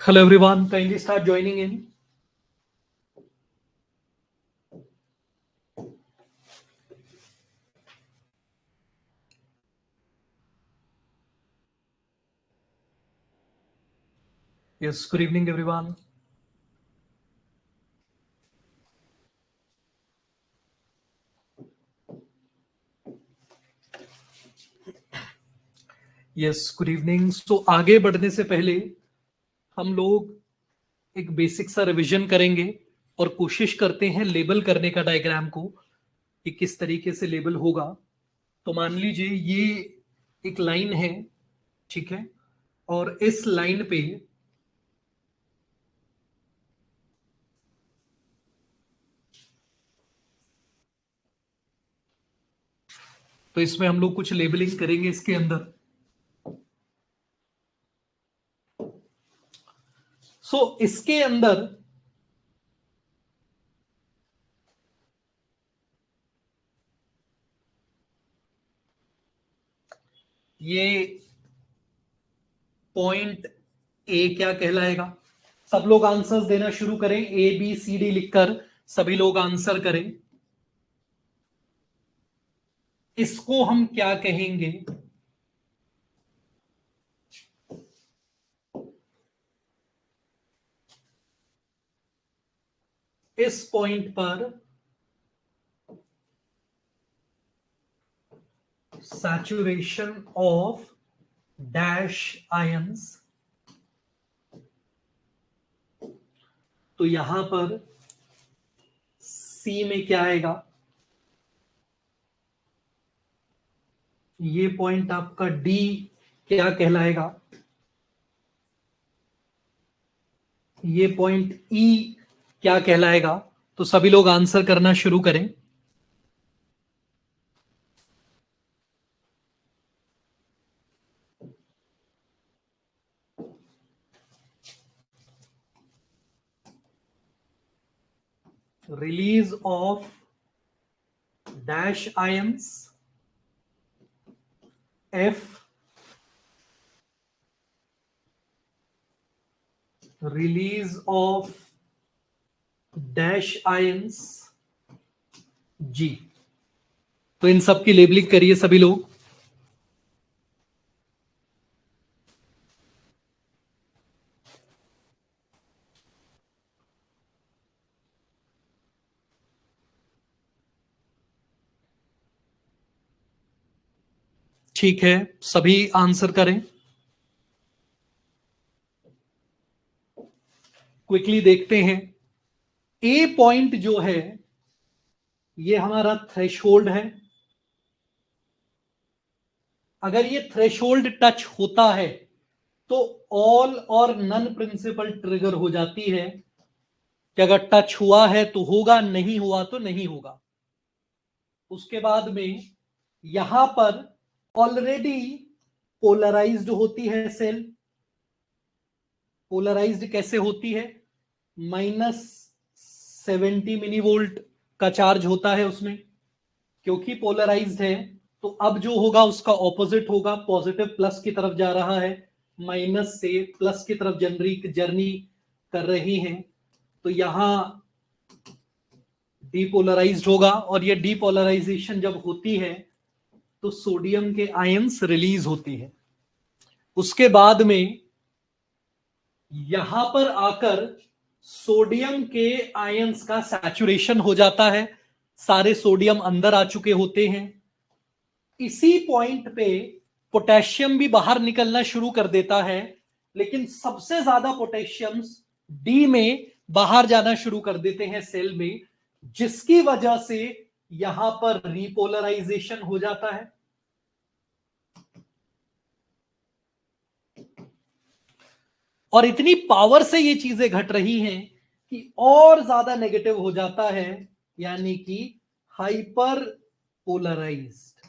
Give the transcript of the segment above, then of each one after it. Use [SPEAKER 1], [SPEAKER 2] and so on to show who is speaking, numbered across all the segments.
[SPEAKER 1] Hello everyone, kindly start joining in. Yes, good evening everyone. Yes, good evening. So आगे बढ़ने से पहले हम लोग एक बेसिक सा रिवीजन करेंगे और कोशिश करते हैं लेबल करने का डायग्राम को कि किस तरीके से लेबल होगा। तो मान लीजिए ये एक लाइन है, ठीक है, और इस लाइन पे तो इसमें हम लोग कुछ लेबलिंग करेंगे इसके अंदर। सो इसके अंदर ये पॉइंट ए क्या कहलाएगा? सब लोग आंसर्स देना शुरू करें, ए बी सी डी लिखकर सभी लोग आंसर करें। इसको हम क्या कहेंगे? इस पॉइंट पर सैचुरेशन ऑफ डैश आयंस, तो यहां पर सी में क्या आएगा? ये पॉइंट आपका डी क्या कहलाएगा? ये पॉइंट ई क्या कहलाएगा? तो सभी लोग आंसर करना शुरू करें। Release of dash ions F, release of dash ions G. तो इन सब की लेबलिंग करिए सभी लोग। ठीक है, सभी आंसर करें। क्विकली देखते हैं। ए पॉइंट जो है ये हमारा थ्रेशोल्ड है। अगर ये थ्रेशोल्ड टच होता है तो ऑल और नन प्रिंसिपल ट्रिगर हो जाती है कि अगर टच हुआ है तो होगा, नहीं हुआ तो नहीं होगा। उसके बाद में यहां पर ऑलरेडी पोलराइज्ड होती है सेल। पोलराइज्ड कैसे होती है? -70 मिली वोल्ट का चार्ज होता है उसमें। क्योंकि पोलराइज्ड है तो अब जो होगा उसका ऑपोजिट होगा। पॉजिटिव प्लस की तरफ जा रहा है, माइनस से प्लस की तरफ जर्नी कर रही है, तो यहां डीपोलराइज्ड होगा। और ये डीपोलराइजेशन जब होती है तो सोडियम के आयंस रिलीज होती है। उसके बाद में यहां पर आकर सोडियम के आयंस का सैचुरेशन हो जाता है। सारे सोडियम अंदर आ चुके होते हैं। इसी पॉइंट पे पोटेशियम भी बाहर निकलना शुरू कर देता है, लेकिन सबसे ज्यादा पोटेशियम्स डी में बाहर जाना शुरू कर देते हैं सेल में, जिसकी वजह से यहां पर रिपोलराइजेशन हो जाता है। और इतनी पावर से ये चीजें घट रही हैं कि और ज्यादा नेगेटिव हो जाता है, यानी कि हाइपर पोलराइज्ड।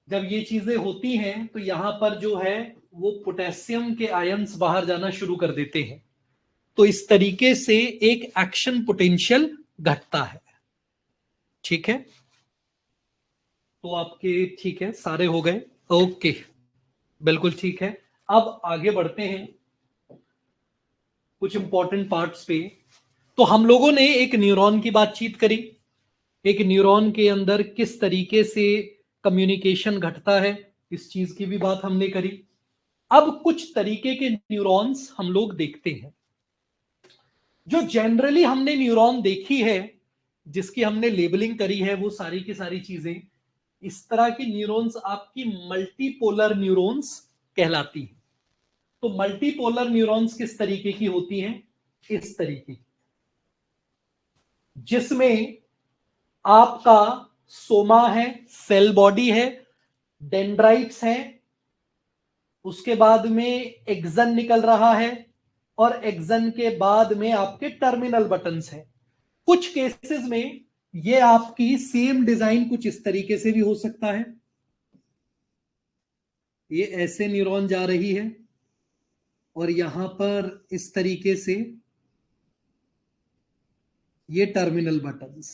[SPEAKER 1] जब ये चीजें होती हैं तो यहां पर जो है वो पोटेशियम के आयंस बाहर जाना शुरू कर देते हैं। तो इस तरीके से एक एक्शन पोटेंशियल घटता है। ठीक है, तो आपके ठीक है, सारे हो गए। ओके, बिल्कुल ठीक है। अब आगे बढ़ते हैं कुछ इंपॉर्टेंट पार्ट्स पे। तो हम लोगों ने एक न्यूरॉन की बातचीत करी, एक न्यूरॉन के अंदर किस तरीके से कम्युनिकेशन घटता है, इस चीज की भी बात हमने करी। अब कुछ तरीके के न्यूरॉन्स हम लोग देखते हैं। जो जनरली हमने न्यूरॉन देखी है, जिसकी हमने लेबलिंग करी है, वो सारी की सारी चीजें इस तरह की न्यूरॉन्स आपकी मल्टीपोलर न्यूरॉन्स कहलाती हैं। तो मल्टीपोलर न्यूरॉन्स किस तरीके की होती हैं? इस तरीके की, जिसमें आपका सोमा है, सेल बॉडी है, डेंड्राइट्स हैं, उसके बाद में एक्सन निकल रहा है, और एक्सन के बाद में आपके टर्मिनल बटन्स हैं। कुछ केसेस में ये आपकी सेम डिजाइन कुछ इस तरीके से भी हो सकता है। ये ऐसे न्यूरॉन जा रही है और यहां पर इस तरीके से ये टर्मिनल बटन्स।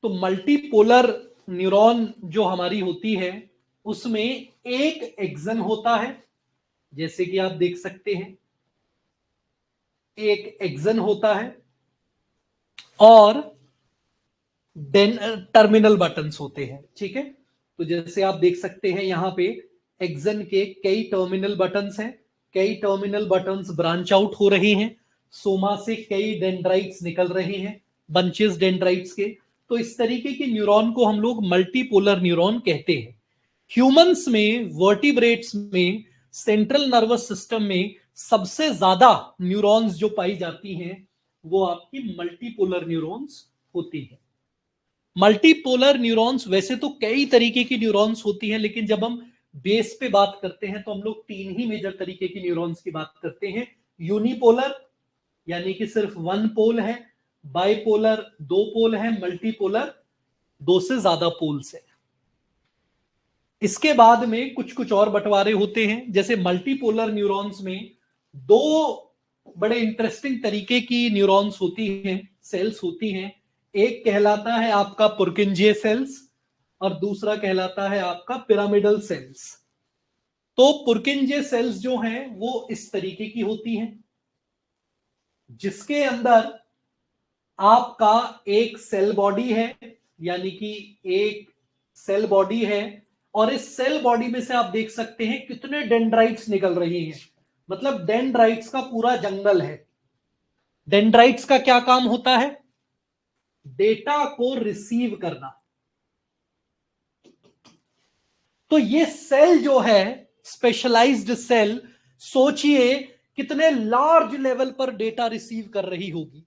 [SPEAKER 1] तो मल्टीपोलर न्यूरॉन जो हमारी होती है, उसमें एक एक्सन होता है, जैसे कि आप देख सकते हैं एक एक्सन होता है, और टर्मिनल बटन्स होते हैं। ठीक है, तो जैसे आप देख सकते हैं यहां पे एक्सन के कई टर्मिनल बटन्स हैं, कई टर्मिनल बटन्स ब्रांच आउट हो रही हैं, सोमा से कई डेंड्राइट्स निकल रही हैं, बंचेस डेंड्राइट्स के। तो इस तरीके के न्यूरॉन को हम लोग मल्टीपोलर न्यूरॉन कहते हैं। ह्यूमंस में, वर्टिब्रेट्स में, सेंट्रल नर्वस सिस्टम में सबसे ज्यादा न्यूरॉन्स जो पाई जाती हैं वो आपकी मल्टीपोलर न्यूरॉन्स होती है। मल्टीपोलर न्यूरॉन्स वैसे तो कई तरीके की न्यूरॉन्स होती हैं, लेकिन जब हम बेस पे बात करते हैं तो हम लोग तीन ही मेजर तरीके की न्यूरॉन्स की बात करते हैं। यूनिपोलर यानी कि सिर्फ वन पोल है, बाइपोलर दो पोल है, मल्टीपोलर दो से ज्यादा पोल्स है। इसके बाद में कुछ कुछ और बंटवारे होते हैं, जैसे मल्टीपोलर न्यूरॉन्स में दो बड़े इंटरेस्टिंग तरीके की न्यूरॉन्स होती हैं, सेल्स होती हैं। एक कहलाता है आपका पुर्किंजे सेल्स और दूसरा कहलाता है आपका पिरामिडल सेल्स। तो पुर्किंजे सेल्स जो हैं वो इस तरीके की होती हैं, जिसके अंदर आपका एक सेल बॉडी है, यानी कि एक सेल बॉडी है, और इस सेल बॉडी में से आप देख सकते हैं कितने डेंड्राइट्स निकल रही हैं। मतलब डेंड्राइट्स का पूरा जंगल है। डेंड्राइट्स का क्या काम होता है? डेटा को रिसीव करना। तो ये सेल जो है, स्पेशलाइज्ड सेल, सोचिए कितने लार्ज लेवल पर डेटा रिसीव कर रही होगी।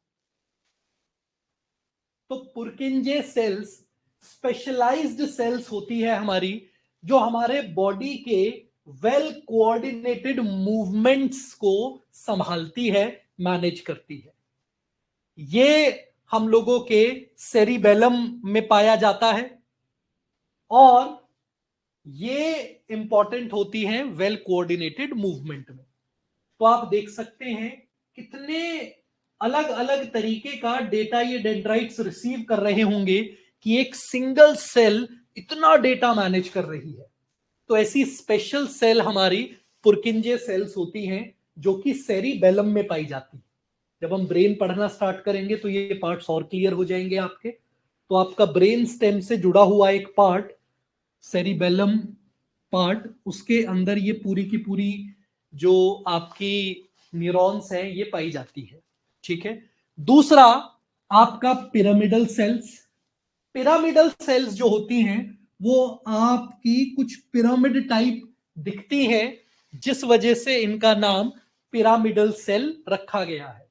[SPEAKER 1] तो पुर्किंजे सेल्स स्पेशलाइज्ड सेल्स होती है हमारी, जो हमारे बॉडी के वेल कोऑर्डिनेटेड मूवमेंट्स को संभालती है, मैनेज करती है। ये हम लोगों के सेरिबेलम में पाया जाता है, और ये इंपॉर्टेंट होती है वेल कोऑर्डिनेटेड मूवमेंट में। तो आप देख सकते हैं कितने अलग अलग तरीके का डेटा ये डेंड्राइट्स रिसीव कर रहे होंगे कि एक सिंगल सेल इतना डेटा मैनेज कर रही है। तो ऐसी स्पेशल सेल हमारी पुर्किंजे सेल्स होती हैं, जो कि सेरिबेलम में पाई जाती है। जब हम ब्रेन पढ़ना स्टार्ट करेंगे तो ये पार्ट्स और क्लियर हो जाएंगे आपके। तो आपका ब्रेन स्टेम से जुड़ा हुआ एक पार्ट, सेरिबेलम पार्ट, उसके अंदर ये पूरी की पूरी जो आपकी न्यूरॉन्स हैं ये पाई जाती है। ठीक है, दूसरा आपका पिरामिडल सेल्स। पिरामिडल सेल्स जो होती हैं वो आपकी कुछ पिरामिड टाइप दिखती हैं, जिस वजह से इनका नाम पिरामिडल सेल रखा गया है।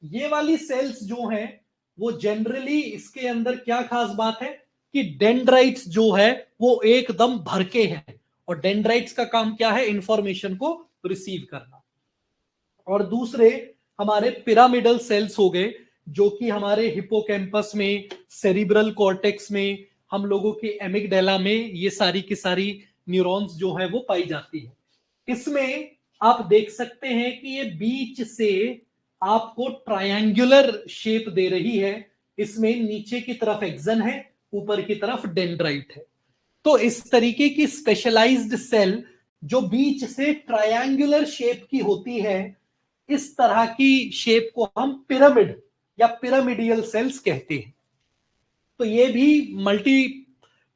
[SPEAKER 1] ये वाली सेल्स जो हैं वो जनरली, इसके अंदर क्या खास बात है कि डेंड्राइट्स जो है वो एकदम भरके हैं, और डेंड्राइट्स का काम क्या है? इंफॉर्मेशन को रिसीव करना। और दूसरे हमारे पिरामिडल सेल्स हो गए, जो कि हमारे हिपोकैम्पस में, सेरिब्रल कॉर्टेक्स में, हम लोगों के एमिगडाला में ये सारी की सारी न्यूरॉन्स जो है वो पाई जाती है। इसमें आप देख सकते हैं कि ये बीच से आपको ट्रायंगुलर शेप दे रही है। इसमें नीचे की तरफ एक्सन है, ऊपर की तरफ डेंड्राइट है। तो इस तरीके की स्पेशलाइज्ड सेल जो बीच से ट्रायंगुलर शेप की होती है, इस तरह की शेप को हम पिरामिड या पिरामिडियल सेल्स कहते हैं। तो ये भी मल्टी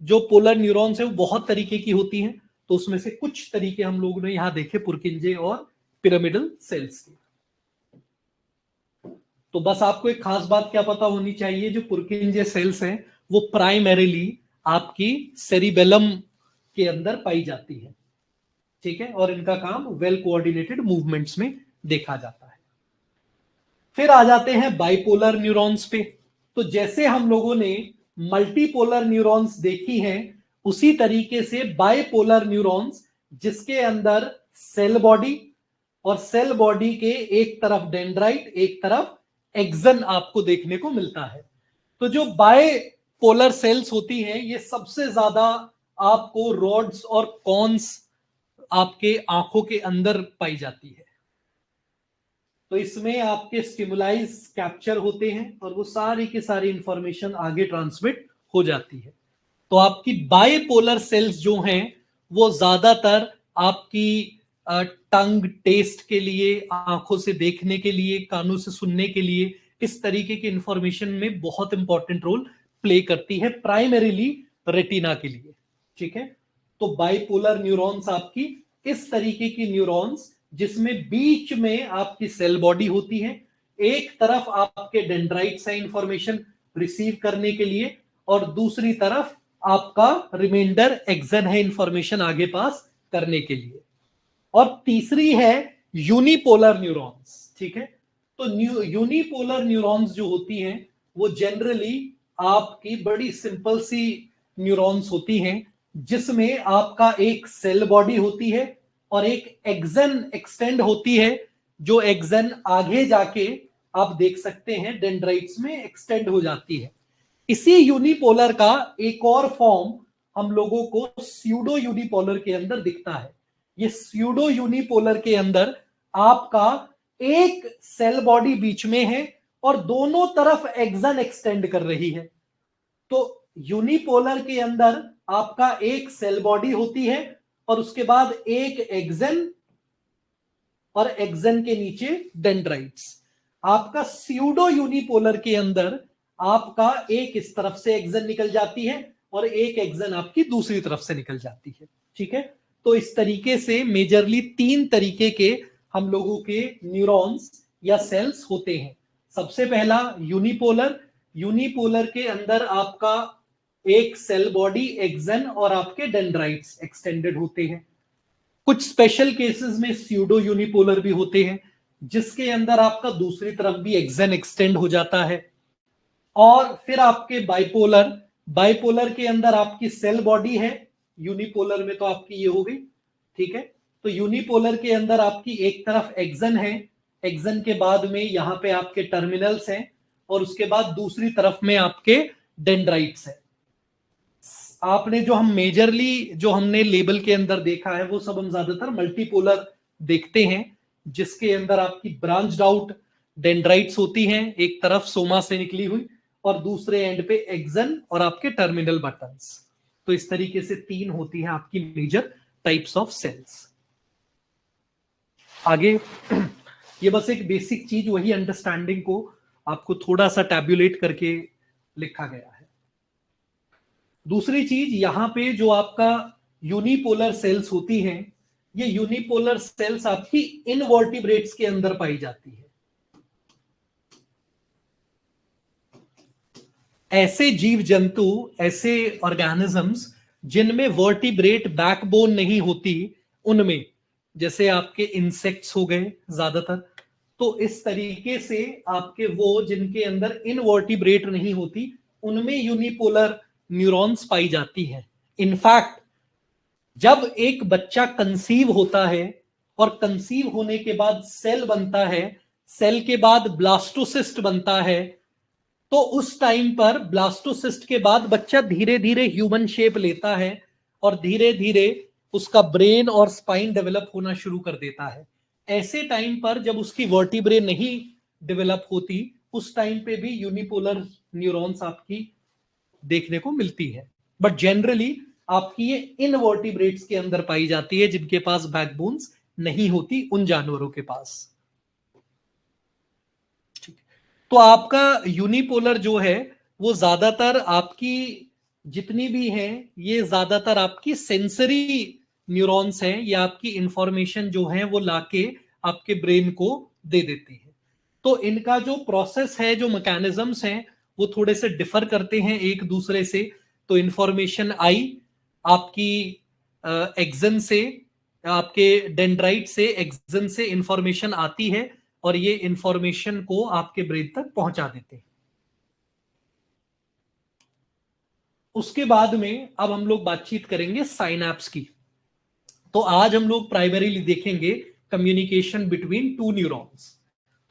[SPEAKER 1] जो पोलर न्यूरॉन्स है वो बहुत तरीके की होती हैं, तो उसमें से कुछ तरीके हम लोगों ने यहां देखे पुरकिंजे और पिरामिडल सेल्स के। तो बस आपको एक खास बात क्या पता होनी चाहिए, जो पुरकिंजे सेल्स हैं वो प्राइमरीली आपकी सेरिबेलम के अंदर पाई जाती है, ठीक है, और इनका काम वेल कोऑर्डिनेटेड मूवमेंट्स में देखा जाता है। फिर आ जाते हैं बाइपोलर न्यूरॉन्स पे। तो जैसे हम लोगों ने मल्टीपोलर न्यूरॉन्स देखी हैं, उसी तरीके से बाइपोलर न्यूरॉन्स, जिसके अंदर सेल बॉडी और सेल बॉडी के एक तरफ डेंड्राइट, एक तरफ एक्सन आपको देखने को मिलता है। तो जो बाइपोलर सेल्स होती हैं, ये सबसे ज्यादा आपको रॉड्स और कॉन्स आपके आंखों के अंदर पाई जाती है। तो इसमें आपके स्टिमुलाइज कैप्चर होते हैं और वो सारी की सारी इंफॉर्मेशन आगे ट्रांसमिट हो जाती है। तो आपकी बाइपोलर सेल्स जो हैं वो ज्यादातर आपकी टंग टेस्ट के लिए, आंखों से देखने के लिए, कानों से सुनने के लिए, इस तरीके की इंफॉर्मेशन में बहुत इंपॉर्टेंट रोल प्ले करती है, प्राइमरीली रेटिना के लिए, ठीक है। तो बाइपोलर न्यूरॉन्स आपकी इस तरीके की न्यूरॉन्स, जिसमें बीच में आपकी सेल बॉडी होती है, एक तरफ आपके डेंड्राइट्स है इंफॉर्मेशन रिसीव करने के लिए, और दूसरी तरफ आपका रिमाइंडर एक्सन है इंफॉर्मेशन आगे पास करने के लिए। और तीसरी है यूनिपोलर न्यूरॉन्स, ठीक है। तो यूनिपोलर न्यूरॉन्स जो होती हैं वो जनरली आपकी बड़ी सिंपल सी न्यूरॉन्स होती हैं, जिसमें आपका एक सेल बॉडी होती है और एक एक्सन एक्सटेंड होती है, जो एक्सन आगे जाके आप देख सकते हैं डेंड्राइट्स में एक्सटेंड हो जाती है। इसी यूनिपोलर का एक और फॉर्म हम लोगों को स्यूडो यूनिपोलर के अंदर दिखता है। ये स्यूडो यूनिपोलर के अंदर आपका एक सेल बॉडी बीच में है और दोनों तरफ एक्सन एक्सटेंड कर रही है। तो यूनिपोलर के अंदर आपका एक सेल बॉडी होती है और उसके बाद एक एक्सन और एक्सन के नीचे डेंड्राइट्स। आपका स्यूडो यूनिपोलर के अंदर आपका एक इस तरफ से एक्सन निकल जाती है और एक एक्सन आपकी दूसरी तरफ से निकल जाती है, ठीक है। तो इस तरीके से मेजरली तीन तरीके के हम लोगों के न्यूरॉन्स या सेल्स होते हैं। सबसे पहला यूनिपोलर, यूनिपोलर के अंदर आपका एक सेल बॉडी, एक्सन और आपके डेंड्राइट्स एक्सटेंडेड होते हैं। कुछ स्पेशल केसेस में स्यूडो यूनिपोलर भी होते हैं, जिसके अंदर आपका दूसरी तरफ भी एक्सन एक्सटेंड हो जाता है। और फिर आपके बाइपोलर, बाइपोलर के अंदर आपकी सेल बॉडी है, यूनिपोलर में तो आपकी ये हो गई, ठीक है। तो यूनिपोलर के अंदर आपकी एक तरफ एक्सन है, एक्सन के बाद में यहां पे आपके टर्मिनल्स हैं और उसके बाद दूसरी तरफ में आपके डेंड्राइट्स हैं। आपने जो हम मेजरली जो हमने लेबल के अंदर देखा है वो सब हम ज्यादातर मल्टीपोलर देखते हैं, जिसके अंदर आपकी ब्रांच्ड आउट डेंड्राइट्स होती हैं, एक तरफ सोमा से निकली हुई और दूसरे एंड पे एक्सन और आपके टर्मिनल बटन्स। तो इस तरीके से तीन होती है आपकी मेजर टाइप्स ऑफ सेल्स। आगे ये बस एक बेसिक चीज, वही अंडरस्टैंडिंग को आपको थोड़ा सा टैब्युलेट करके लिखा गया है। दूसरी चीज, यहां पे जो आपका यूनिपोलर सेल्स होती हैं, ये यूनिपोलर सेल्स आपकी इनवर्टिब्रेट्स के अंदर पाई जाती है। ऐसे जीव जंतु, ऐसे ऑर्गेनिजम्स जिनमें वर्टिब्रेट बैकबोन नहीं होती, उनमें जैसे आपके इंसेक्ट्स हो गए ज्यादातर, तो इस तरीके से आपके वो जिनके अंदर इनवर्टिब्रेट नहीं होती, उनमें यूनिपोलर न्यूरॉन्स पाई जाती है। इनफैक्ट जब एक बच्चा कंसीव होता है और कंसीव होने के बाद सेल बनता है, सेल के बाद ब्लास्टोसिस्ट बनता है, तो उस टाइम पर ब्लास्टोसिस्ट के बाद बच्चा धीरे धीरे ह्यूमन शेप लेता है और धीरे धीरे उसका ब्रेन और स्पाइन डेवलप होना शुरू कर देता है। ऐसे टाइम पर जब उसकी वर्टिब्रे नहीं डेवलप होती, उस टाइम पे भी यूनिपोलर न्यूरॉन्स आपकी देखने को मिलती है। बट जनरली आपकी ये इनवर्टिब्रेट्स के अंदर पाई जाती है, जिनके पास बैकबोन्स नहीं होती, उन जानवरों के पास। ठीक, तो आपका यूनिपोलर जो है वो ज्यादातर आपकी जितनी भी हैं, ये ज्यादातर आपकी सेंसरी न्यूरॉन्स हैं, ये आपकी इंफॉर्मेशन जो है वो लाके आपके ब्रेन को दे देती है। तो इनका जो प्रोसेस है, जो मैकेनिज्म्स हैं, वो थोड़े से डिफर करते हैं एक दूसरे से। तो इंफॉर्मेशन आई आपकी एक्सन से, आपके डेंड्राइट से, एक्सन से इंफॉर्मेशन आती है और ये इंफॉर्मेशन को आपके ब्रेन तक पहुंचा देते हैं। उसके बाद में अब हम लोग बातचीत करेंगे साइनैप्स की। तो आज हम लोग प्राइमरीली देखेंगे कम्युनिकेशन बिटवीन टू न्यूरॉन्स।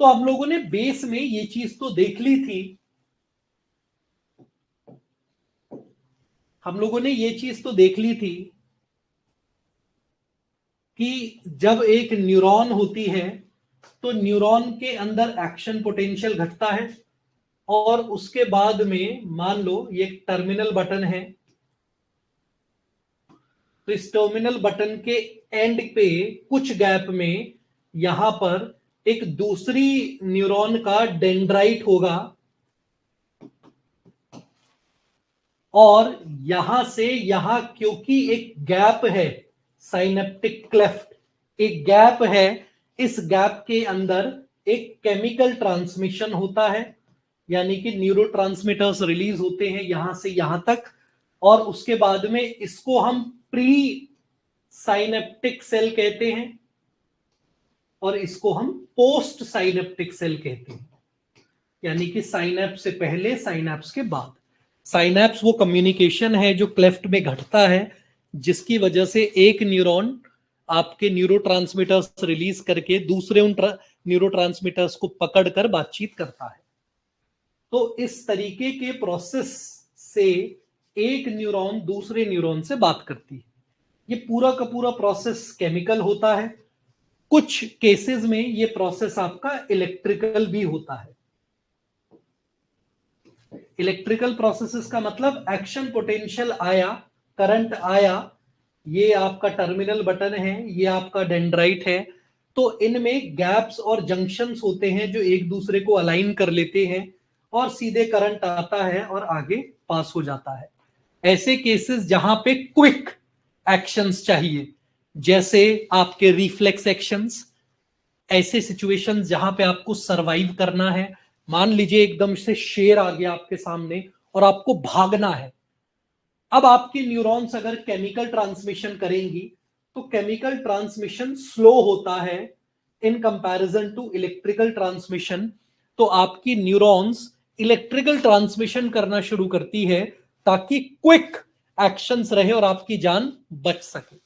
[SPEAKER 1] तो हम लोगों ने बेस में ये चीज तो देख ली थी, हम लोगों ने ये चीज तो देख ली थी कि जब एक न्यूरॉन होती है तो न्यूरॉन के अंदर एक्शन पोटेंशियल घटता है, और उसके बाद में मान लो ये टर्मिनल बटन है, तो इस टर्मिनल बटन के एंड पे कुछ गैप में यहां पर एक दूसरी न्यूरॉन का डेंड्राइट होगा, और यहां से यहां क्योंकि एक गैप है, साइनेप्टिक क्लेफ्ट, एक गैप है, इस गैप के अंदर एक केमिकल ट्रांसमिशन होता है, यानी कि न्यूरोट्रांसमीटर्स रिलीज होते हैं यहां से यहां तक, और उसके बाद में इसको हम प्री साइनेप्टिक सेल कहते हैं और इसको हम पोस्ट साइनेप्टिक सेल कहते हैं, यानी कि साइनेप्स से पहले, साइनेप्स के बाद। साइनेप्स वो कम्युनिकेशन है जो क्लेफ्ट में घटता है, जिसकी वजह से एक न्यूरॉन आपके न्यूरोट्रांसमीटर्स रिलीज करके दूसरे उन न्यूरोट्रांसमीटर्स को पकड़कर बातचीत करता है। तो इस तरीके के प्रोसेस से एक न्यूरॉन दूसरे न्यूरॉन से बात करती है। ये पूरा का पूरा प्रोसेस केमिकल होता है, कुछ केसेस में ये प्रोसेस आपका इलेक्ट्रिकल भी होता है। इलेक्ट्रिकल प्रोसेसेस का मतलब एक्शन पोटेंशियल आया, करंट आया, ये आपका टर्मिनल बटन है, ये आपका डेंड्राइट है, तो इनमें गैप्स और जंक्शंस होते हैं जो एक दूसरे को अलाइन कर लेते हैं और सीधे करंट आता है और आगे पास हो जाता है। ऐसे केसेस जहां पे क्विक एक्शंस चाहिए, जैसे आपके रिफ्लेक्स एक्शंस, ऐसे सिचुएशंस जहां पे आपको सरवाइव करना है, मान लीजिए एकदम से शेर आ गया आपके सामने और आपको भागना है। अब आपकी न्यूरॉन्स अगर केमिकल ट्रांसमिशन करेंगी तो केमिकल ट्रांसमिशन स्लो होता है in comparison to electrical transmission. तो आपकी न्यूरॉन्स इलेक्ट्रिकल ट्रांसमिशन करना शुरू करती है ताकि क्विक एक्शंस रहे और आपकी जान बच सके।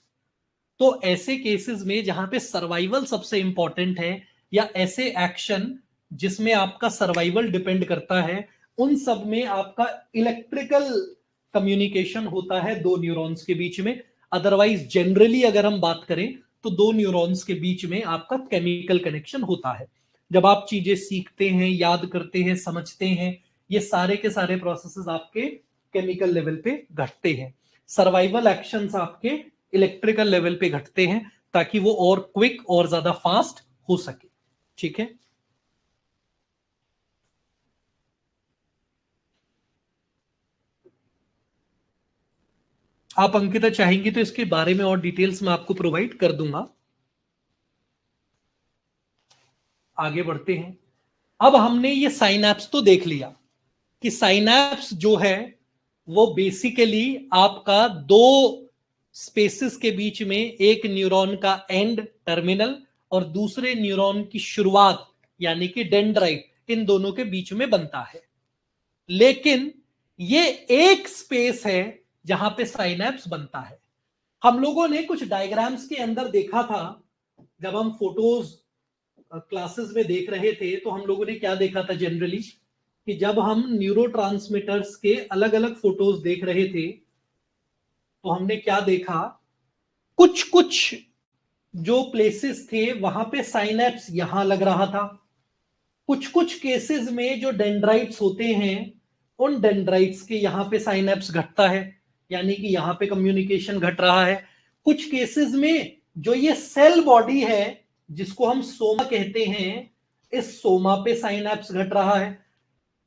[SPEAKER 1] तो ऐसे केसेस में जहां पे सर्वाइवल सबसे इंपॉर्टेंट है, या ऐसे एक्शन जिसमें आपका सर्वाइवल डिपेंड करता है, उन सब में आपका इलेक्ट्रिकल कम्युनिकेशन होता है दो न्यूरॉन्स के बीच में। अदरवाइज जनरली अगर हम बात करें तो दो न्यूरॉन्स के बीच में आपका केमिकल कनेक्शन होता है। जब आप चीजें सीखते हैं, याद करते हैं, समझते हैं, ये सारे के सारे प्रोसेसेस आपके केमिकल लेवल पे घटते हैं। सर्वाइवल एक्शंस आपके इलेक्ट्रिकल लेवल पे घटते हैं ताकि वो और क्विक और ज्यादा फास्ट हो सके। ठीक है, आप अंकिता चाहेंगी तो इसके बारे में और डिटेल्स मैं आपको प्रोवाइड कर दूंगा। आगे बढ़ते हैं। अब हमने ये साइनैप्स तो देख लिया कि साइनैप्स जो है वो बेसिकली आपका दो स्पेसेस के बीच में एक न्यूरॉन का एंड, टर्मिनल, और दूसरे न्यूरॉन की शुरुआत यानी कि डेंड्राइट, इन दोनों के बीच में बनता है। लेकिन ये एक स्पेस है जहां पे साइनैप्स बनता है। हम लोगों ने कुछ डायग्राम्स के अंदर देखा था, जब हम फोटोज क्लासेस में देख रहे थे तो हम लोगों ने क्या देखा था जनरली, कि जब हम न्यूरोट्रांसमीटर्स के अलग अलग फोटोज देख रहे थे तो हमने क्या देखा, कुछ कुछ जो प्लेसेस थे वहां पे साइनैप्स यहां लग रहा था, कुछ कुछ केसेस में जो डेंड्राइट्स होते हैं उन डेंड्राइट्स के यहां पे साइनैप्स घटता है, यानी कि यहां पे कम्युनिकेशन घट रहा है। कुछ केसेस में जो ये सेल बॉडी है जिसको हम सोमा कहते हैं, इस सोमा पे साइनैप्स घट रहा है,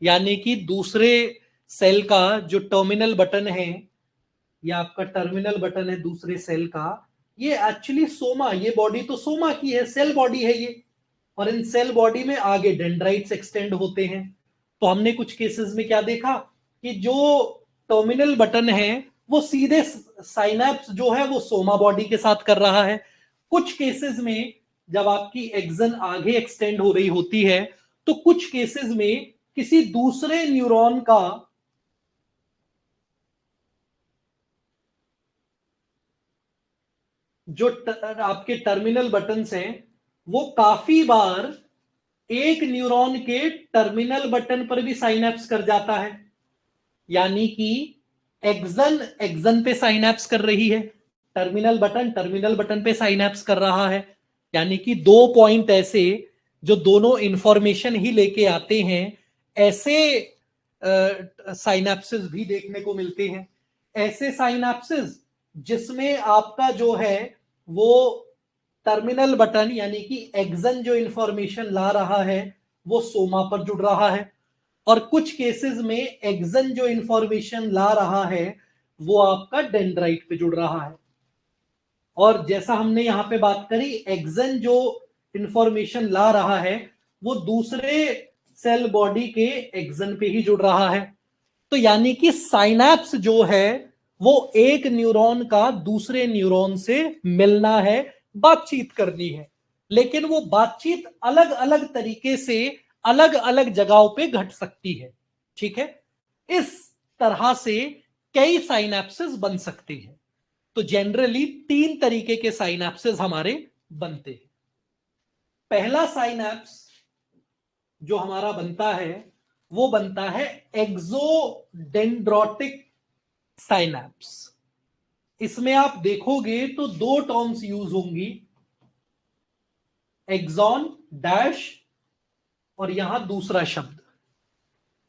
[SPEAKER 1] यानी कि दूसरे सेल का जो टर्मिनल बटन है, ये आपका टर्मिनल बटन है दूसरे सेल का, ये एक्चुअली सोमा, ये बॉडी तो सोमा की है, सेल बॉडी है ये, और इन सेल बॉडी में आगे डेंड्राइट्स एक्सटेंड होते हैं। तो हमने कुछ केसेस में क्या देखा कि जो टर्मिनल बटन है वो सीधे साइनैप्स जो है वो सोमा बॉडी के साथ कर रहा है। कुछ केसेस में जब आपकी एक्सन आगे एक्सटेंड हो रही होती है तो कुछ केसेस में किसी दूसरे न्यूरॉन का जो आपके टर्मिनल बटन्स हैं वो काफी बार एक न्यूरॉन के टर्मिनल बटन पर भी साइनैप्स कर जाता है, यानी कि एक्सन एक्सन पे साइनैप्स कर रही है, टर्मिनल बटन पे साइनैप्स कर रहा है, यानी कि दो पॉइंट ऐसे जो दोनों इंफॉर्मेशन ही लेके आते हैं, ऐसे साइनैप्सेस भी देखने को मिलते हैं। ऐसे साइनैप्सेस जिसमें आपका जो है वो टर्मिनल बटन यानी कि एक्सन जो इंफॉर्मेशन ला रहा है वो सोमा पर जुड़ रहा है, और कुछ केसेस में एक्सन जो इंफॉर्मेशन ला रहा है वो आपका डेंड्राइट पे जुड़ रहा है। और जैसा हमने यहां पे बात करी, एक्सन जो इंफॉर्मेशन ला रहा है वो दूसरे सेल बॉडी के एक्सन पे ही जुड़ रहा है। तो यानी कि साइनैप्स जो है वो एक न्यूरॉन का दूसरे न्यूरॉन से मिलना है, बातचीत करनी है, लेकिन वो बातचीत अलग अलग तरीके से अलग अलग जगहों पे घट सकती है। ठीक है, इस तरह से कई साइनैप्सेस बन सकते हैं। तो जनरली तीन तरीके के साइनैप्सेस हमारे बनते हैं। पहला साइनैप्स जो हमारा बनता है वो बनता है एक्सोडेंड्रोटिक साइनैप्स। इसमें आप देखोगे तो दो टर्म्स यूज होंगी, एक्सॉन डैश और यहां दूसरा शब्द,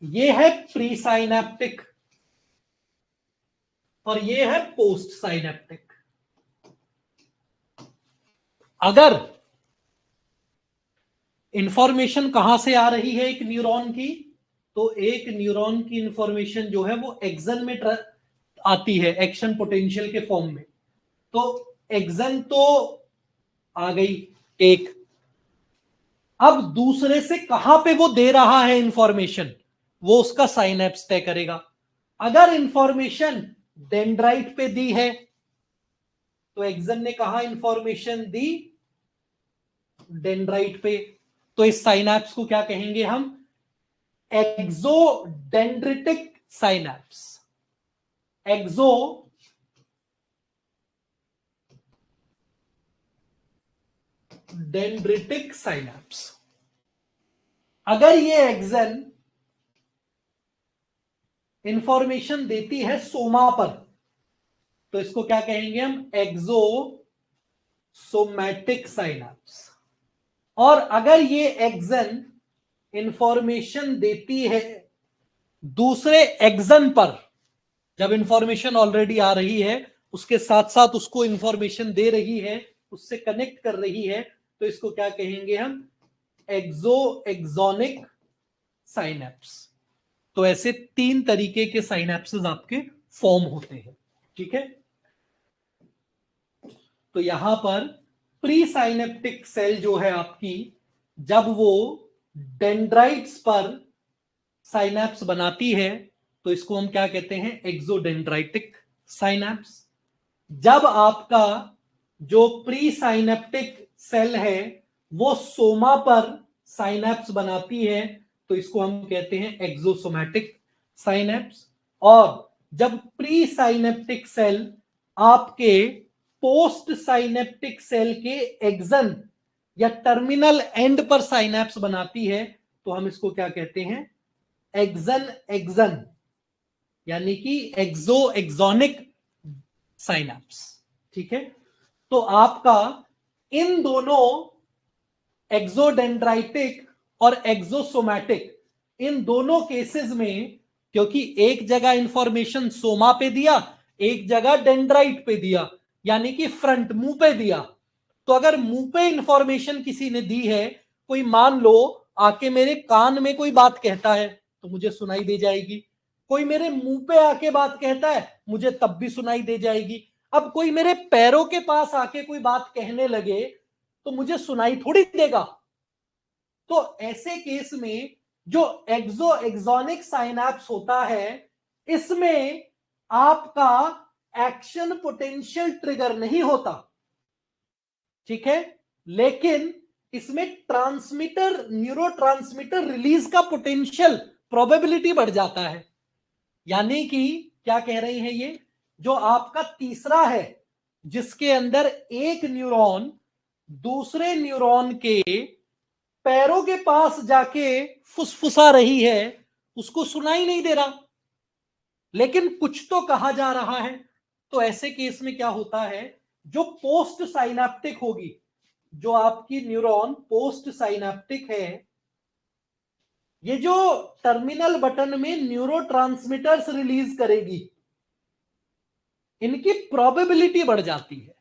[SPEAKER 1] ये है प्री साइनैप्टिक और ये है पोस्ट साइनैप्टिक। अगर इंफॉर्मेशन कहां से आ रही है एक न्यूरॉन की, तो एक न्यूरॉन की इंफॉर्मेशन जो है वो एक्सन में आती है एक्शन पोटेंशियल के फॉर्म में। तो एक्सन तो आ गई एक, अब दूसरे से कहां पे वो दे रहा है इंफॉर्मेशन वो उसका साइनैप्स तय करेगा। अगर इंफॉर्मेशन डेंड्राइट पे दी है तो एक्सन ने कहा इंफॉर्मेशन दी डेंड्राइट पे, तो इस साइनैप्स को क्या कहेंगे हम, एक्सोडेंड्रिटिक साइनैप्स। एक्सोडेंड्रिटिक साइनैप्स। अगर ये एक्सन इंफॉर्मेशन देती है सोमा पर तो इसको क्या कहेंगे हम, एक्सोसोमैटिक साइनैप्स। और अगर ये एक्सन इंफॉर्मेशन देती है दूसरे एक्सन पर, जब इंफॉर्मेशन ऑलरेडी आ रही है उसके साथ साथ उसको इंफॉर्मेशन दे रही है, उससे कनेक्ट कर रही है, तो इसको क्या कहेंगे हम, एक्सोएक्सोनिक साइनैप्स। तो ऐसे तीन तरीके के साइनैप्सेस आपके फॉर्म होते हैं। ठीक है, तो यहां पर प्री साइनेप्टिक सेल जो है आपकी, जब वो डेंड्राइट्स पर साइनैप्स बनाती है तो इसको हम क्या कहते हैं, एक्सोडेंड्राइटिक साइनैप्स। जब आपका जो प्री साइनेप्टिक सेल है वो सोमा पर साइनैप्स बनाती है तो इसको हम कहते हैं एक्सोसोमैटिक साइनैप्स। और जब प्री साइनेप्टिक सेल आपके पोस्ट साइनेप्टिक सेल के एक्सन या टर्मिनल एंड पर साइनैप्स बनाती है तो हम इसको क्या कहते हैं, एक्सन एक्सन, यानी कि एक्सोएक्सोनिक साइनैप्स। ठीक है, तो आपका इन दोनों एक्सोडेंड्राइटिक और एक्सोसोमैटिक, इन दोनों केसेस में क्योंकि एक जगह इंफॉर्मेशन सोमा पे दिया, एक जगह डेंड्राइट पे दिया, यानी कि फ्रंट मुंह पे दिया। तो अगर मुंह पे इंफॉर्मेशन किसी ने दी है, कोई मान लो आके मेरे कान में कोई बात कहता है तो मुझे सुनाई दे जाएगी, कोई मेरे मुंह पे आके बात कहता है मुझे तब भी सुनाई दे जाएगी। अब कोई मेरे पैरों के पास आके कोई बात कहने लगे तो मुझे सुनाई थोड़ी देगा। तो ऐसे केस में जो एक्सोनिक साइनैप्स होता है, इसमें आपका एक्शन पोटेंशियल ट्रिगर नहीं होता, ठीक है, लेकिन इसमें ट्रांसमीटर न्यूरोट्रांसमीटर रिलीज का पोटेंशियल प्रोबेबिलिटी बढ़ जाता है। यानी कि क्या कह रही है ये, जो आपका तीसरा है जिसके अंदर एक न्यूरॉन दूसरे न्यूरॉन के पैरों के पास जाके फुसफुसा रही है, उसको सुनाई नहीं दे रहा, लेकिन कुछ तो कहा जा रहा है। तो ऐसे केस में क्या होता है, जो पोस्ट साइनेप्टिक होगी, जो आपकी न्यूरॉन पोस्ट साइनेप्टिक है, ये जो टर्मिनल बटन में न्यूरोट्रांसमीटर्स रिलीज करेगी, इनकी प्रोबेबिलिटी बढ़ जाती है।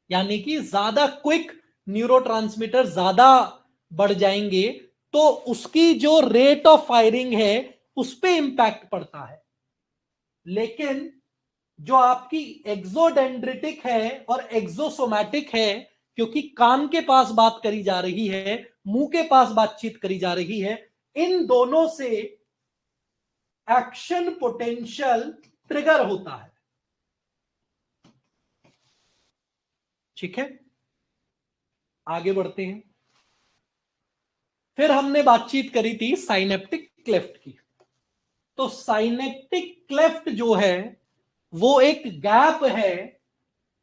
[SPEAKER 1] यानी कि ज्यादा क्विक न्यूरोट्रांसमीटर ज्यादा बढ़ जाएंगे तो उसकी जो रेट ऑफ फायरिंग है उस पर इंपैक्ट पड़ता है। लेकिन जो आपकी एक्सोडेंड्रिटिक है और एक्सोसोमैटिक है, क्योंकि कान के पास बात करी जा रही है, मुंह के पास बातचीत करी जा रही है, इन दोनों से एक्शन पोटेंशियल ट्रिगर होता है। ठीक है, आगे बढ़ते हैं। फिर हमने बातचीत करी थी साइनेप्टिक क्लेफ्ट की। तो साइनेप्टिक क्लेफ्ट जो है वो एक गैप है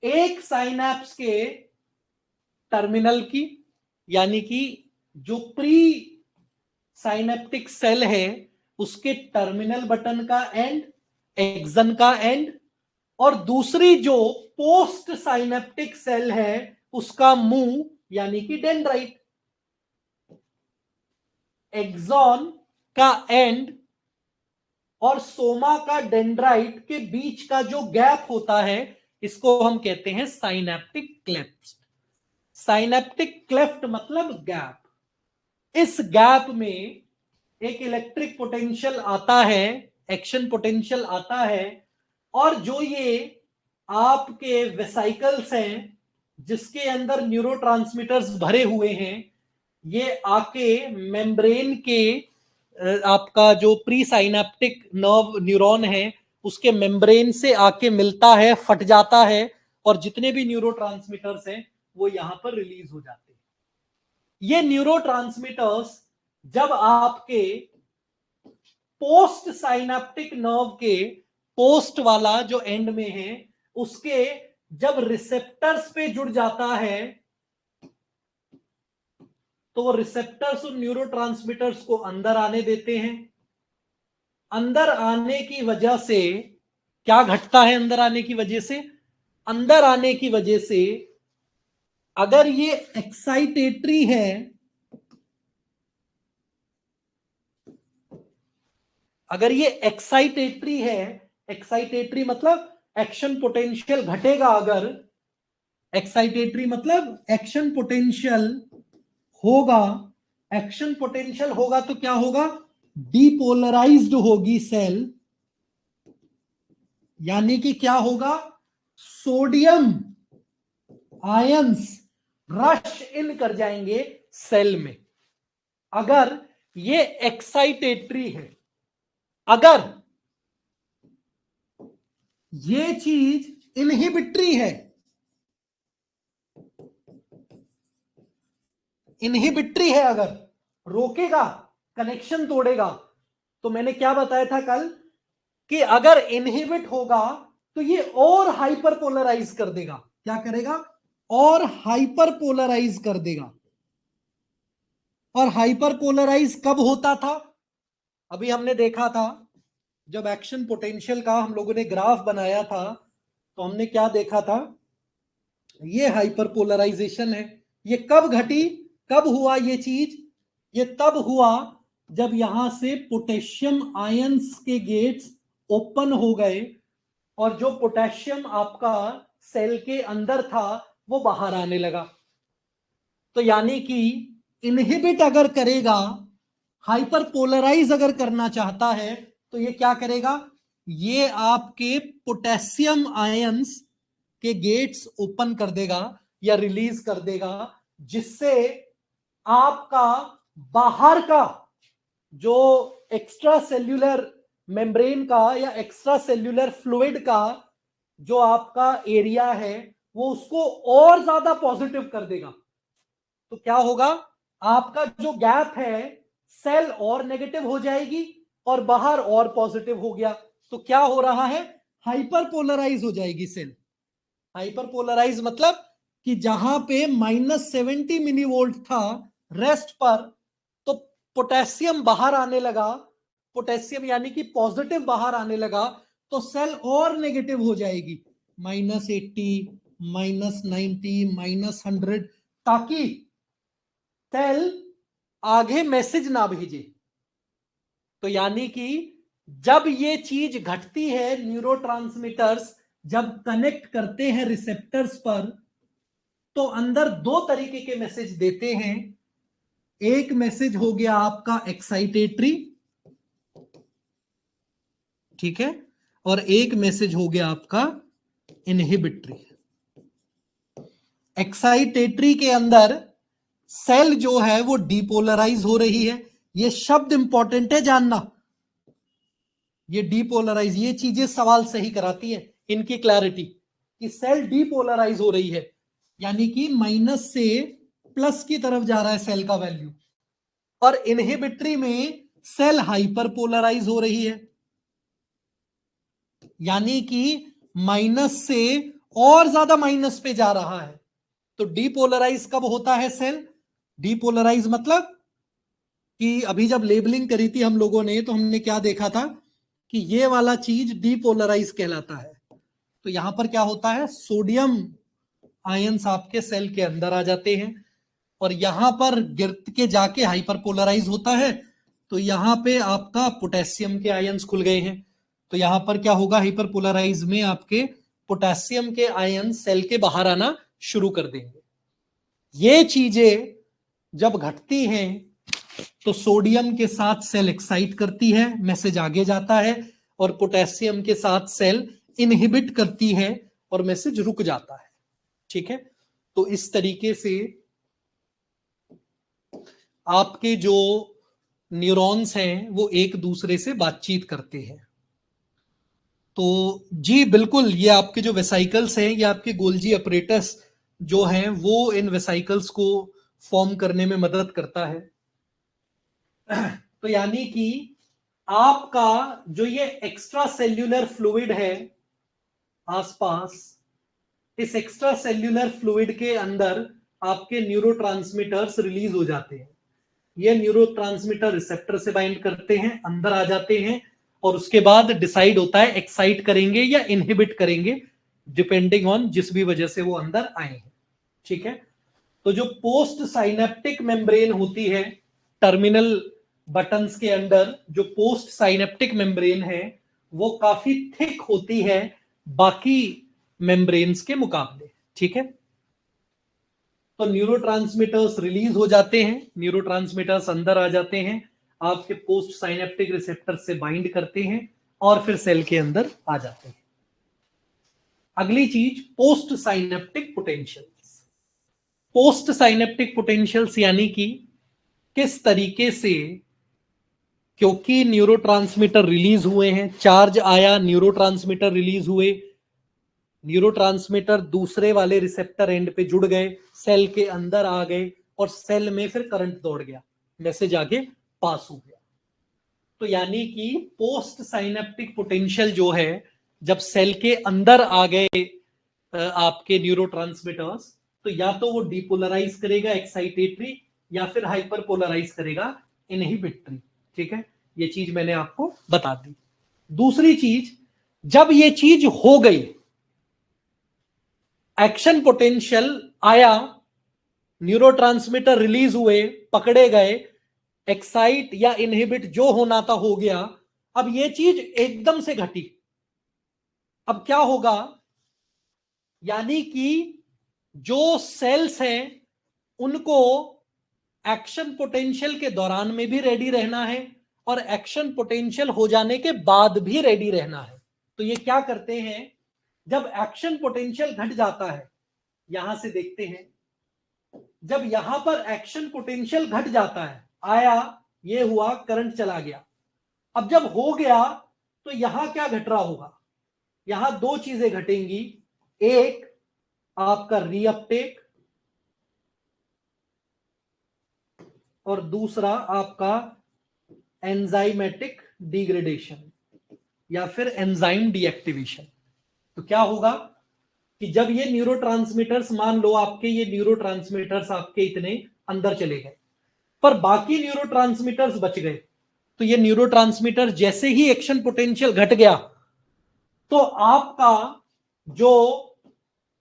[SPEAKER 1] एक साइनैप्स के टर्मिनल की, यानी कि जो प्री साइनेप्टिक सेल है उसके टर्मिनल बटन का एंड, एक्सन का एंड, और दूसरी जो पोस्ट साइनेप्टिक सेल है उसका मुंह, यानी कि डेंड्राइट। एक्सॉन का एंड और सोमा का डेंड्राइट के बीच का जो गैप होता है इसको हम कहते हैं साइनेप्टिक क्लेफ्ट। साइनेप्टिक क्लेफ्ट मतलब गैप। इस गैप में एक इलेक्ट्रिक पोटेंशियल आता है, एक्शन पोटेंशियल आता है, और जो ये आपके वेसाइकल्स हैं जिसके अंदर न्यूरोट्रांसमीटर्स भरे हुए हैं, ये आके मेम्ब्रेन के आपका जो प्री साइनेप्टिक नर्व न्यूरॉन है उसके मेम्ब्रेन से आके मिलता है, फट जाता है, और जितने भी न्यूरोट्रांसमीटर्स हैं वो यहां पर रिलीज हो जाते हैं। ये न्यूरोट्रांसमीटर्स जब आपके पोस्ट साइनेप्टिक नर्व के पोस्ट वाला जो एंड में है उसके जब रिसेप्टर्स पे जुड़ जाता है तो वो रिसेप्टर्स उन न्यूरोट्रांसमीटर्स को अंदर आने देते हैं। अंदर आने की वजह से क्या घटता है, अंदर आने की वजह से, अंदर आने की वजह से अगर ये एक्साइटेटरी है, अगर ये एक्साइटेटरी है, एक्साइटेटरी मतलब एक्शन पोटेंशियल घटेगा, अगर एक्साइटेटरी मतलब एक्शन पोटेंशियल होगा, एक्शन पोटेंशियल होगा तो क्या होगा, डीपोलराइज्ड होगी सेल, यानी कि क्या होगा, सोडियम आयंस रश इन कर जाएंगे सेल में। अगर ये एक्साइटेटरी है, अगर ये चीज इनहिबिटरी है, इनहिबिटरी है, अगर रोकेगा, कनेक्शन तोड़ेगा, तो मैंने क्या बताया था कल कि अगर इनहिबिट होगा तो ये और हाइपर पोलराइज कर देगा। क्या करेगा, और हाइपर पोलराइज कर देगा। और हाइपर पोलराइज कब होता था, अभी हमने देखा था जब एक्शन पोटेंशियल का हम लोगों ने ग्राफ बनाया था तो हमने क्या देखा था, ये हाइपर पोलराइजेशन है। ये कब घटी, कब हुआ ये चीज, ये तब हुआ जब यहां से पोटेशियम आयंस के गेट्स ओपन हो गए और जो पोटेशियम आपका सेल के अंदर था वो बाहर आने लगा। तो यानी कि इनहिबिट अगर करेगा, हाइपर पोलराइज अगर करना चाहता है, तो ये क्या करेगा, ये आपके पोटेशियम आयंस के गेट्स ओपन कर देगा या रिलीज कर देगा, जिससे आपका बाहर का जो एक्स्ट्रा सेल्यूलर मेम्ब्रेन का या एक्स्ट्रा सेल्यूलर फ्लूइड का जो आपका एरिया है वो उसको और ज्यादा पॉजिटिव कर देगा। तो क्या होगा, आपका जो गैप है सेल और नेगेटिव हो जाएगी और बाहर और पॉजिटिव हो गया। तो क्या हो रहा है, हाइपर पोलराइज हो जाएगी सेल। हाइपर पोलराइज मतलब कि जहां पे -70 मिली वोल्ट था रेस्ट पर, तो पोटेशियम बाहर आने लगा, पोटेशियम यानी कि पॉजिटिव बाहर आने लगा, तो सेल और नेगेटिव हो जाएगी, -80, -90, -100, ताकि सेल आगे मैसेज ना भेजे। तो यानी कि जब ये चीज घटती है, न्यूरोट्रांसमीटर्स जब कनेक्ट करते हैं रिसेप्टर्स पर, तो अंदर दो तरीके के मैसेज देते हैं। एक मैसेज हो गया आपका एक्साइटेटरी, ठीक है, और एक मैसेज हो गया आपका इनहिबिटरी। एक्साइटेटरी के अंदर सेल जो है वो डीपोलराइज हो रही है। ये शब्द इंपॉर्टेंट है जानना, ये डीपोलराइज, ये चीजें सवाल सही कराती है इनकी क्लैरिटी, कि सेल डीपोलराइज हो रही है, यानी कि माइनस से प्लस की तरफ जा रहा है सेल का वैल्यू। और इनहिबिटरी में सेल हाइपर पोलराइज हो रही है, यानी कि माइनस से और ज्यादा माइनस पे जा रहा है। तो डीपोलराइज कब होता है सेल, डीपोलराइज मतलब कि अभी जब लेबलिंग करी थी हम लोगों ने, तो हमने क्या देखा था कि ये वाला चीज डीपोलराइज कहलाता है। तो यहां पर क्या होता है, सोडियम आयंस आपके सेल के अंदर आ जाते हैं और यहां पर गिर के जाके हाइपर पोलराइज होता है। तो यहां पे आपका पोटेशियम के आयंस खुल गए हैं। तो यहां पर क्या होगा, हाइपर पोलराइज में आपके पोटेशियम के आयंस सेल के बाहर आना शुरू कर देंगे। ये चीजें जब घटती हैं तो सोडियम के साथ सेल एक्साइट करती है, मैसेज आगे जाता है, और पोटेशियम के साथ सेल इनहिबिट करती है और मैसेज रुक जाता है। ठीक है, तो इस तरीके से आपके जो न्यूरॉन्स हैं वो एक दूसरे से बातचीत करते हैं। तो जी बिल्कुल, ये आपके जो वेसाइकल्स हैं, ये आपके गोल्जी अपरेटस जो हैं वो इन वेसाइकल्स को फॉर्म करने में मदद करता है। तो यानी कि आपका जो ये एक्स्ट्रा सेल्यूलर फ्लूइड है आसपास, इस एक्स्ट्रा सेल्यूलर फ्लूइड के अंदर आपके न्यूरोट्रांसमीटर्स रिलीज हो जाते हैं। ये न्यूरोट्रांसमीटर रिसेप्टर से बाइंड करते हैं, अंदर आ जाते हैं, और उसके बाद डिसाइड होता है एक्साइट करेंगे या इनहिबिट करेंगे, डिपेंडिंग ऑन जिस भी वजह से वो अंदर आए हैं। ठीक है, तो जो पोस्ट साइनेप्टिक मेम्ब्रेन होती है, टर्मिनल बटन्स के अंदर जो पोस्ट साइनेप्टिक मेम्ब्रेन है वो काफी थिक होती है बाकी मेम्ब्रेन्स के मुकाबले। ठीक है, तो न्यूरोट्रांसमीटर्स रिलीज हो जाते हैं, न्यूरोट्रांसमीटर्स अंदर आ जाते हैं, आपके पोस्ट साइनेप्टिक रिसेप्टर से बाइंड करते हैं और फिर सेल के अंदर आ जाते हैं। अगली चीज post synaptic potentials. Post synaptic potentials यानी कि किस तरीके से, क्योंकि न्यूरोट्रांसमीटर रिलीज हुए हैं, चार्ज आया, न्यूरोट्रांसमीटर रिलीज हुए, न्यूरोट्रांसमीटर दूसरे वाले रिसेप्टर एंड पे जुड़ गए, सेल के अंदर आ गए और सेल में फिर करंट दौड़ गया, मैसेज आगे पास हो गया। तो यानी कि पोस्ट साइनेप्टिक पोटेंशियल जो है, जब सेल के अंदर आ गए आपके न्यूरोट्रांसमीटर्स, तो या तो वो डिपोलराइज करेगा एक्साइटेटरी, या फिर हाइपर पोलराइज करेगा इनहिबिटरी। ठीक है, ये चीज मैंने आपको बता दी। दूसरी चीज, जब ये चीज हो गई, एक्शन पोटेंशियल आया, न्यूरोट्रांसमीटर रिलीज हुए, पकड़े गए, एक्साइट या इनहिबिट जो होना था हो गया, अब ये चीज एकदम से घटी। अब क्या होगा, यानी कि जो सेल्स हैं उनको एक्शन पोटेंशियल के दौरान में भी रेडी रहना है और एक्शन पोटेंशियल हो जाने के बाद भी रेडी रहना है। तो ये क्या करते हैं, जब एक्शन पोटेंशियल घट जाता है, यहां से देखते हैं, जब यहां पर एक्शन पोटेंशियल घट जाता है, आया, ये हुआ, करंट चला गया। अब जब हो गया तो यहां क्या घट रहा होगा, यहां दो चीजें घटेंगी, एक आपका रीअपटेक और दूसरा आपका एंजाइमेटिक डिग्रेडेशन या फिर एंजाइम डीएक्टिवेशन। तो क्या होगा कि जब ये न्यूरोट्रांसमीटर्स, मान लो आपके ये न्यूरोट्रांसमीटर्स आपके इतने अंदर चले गए, पर बाकी न्यूरोट्रांसमीटर्स बच गए, तो ये न्यूरोट्रांसमीटर जैसे ही एक्शन पोटेंशियल घट गया तो आपका जो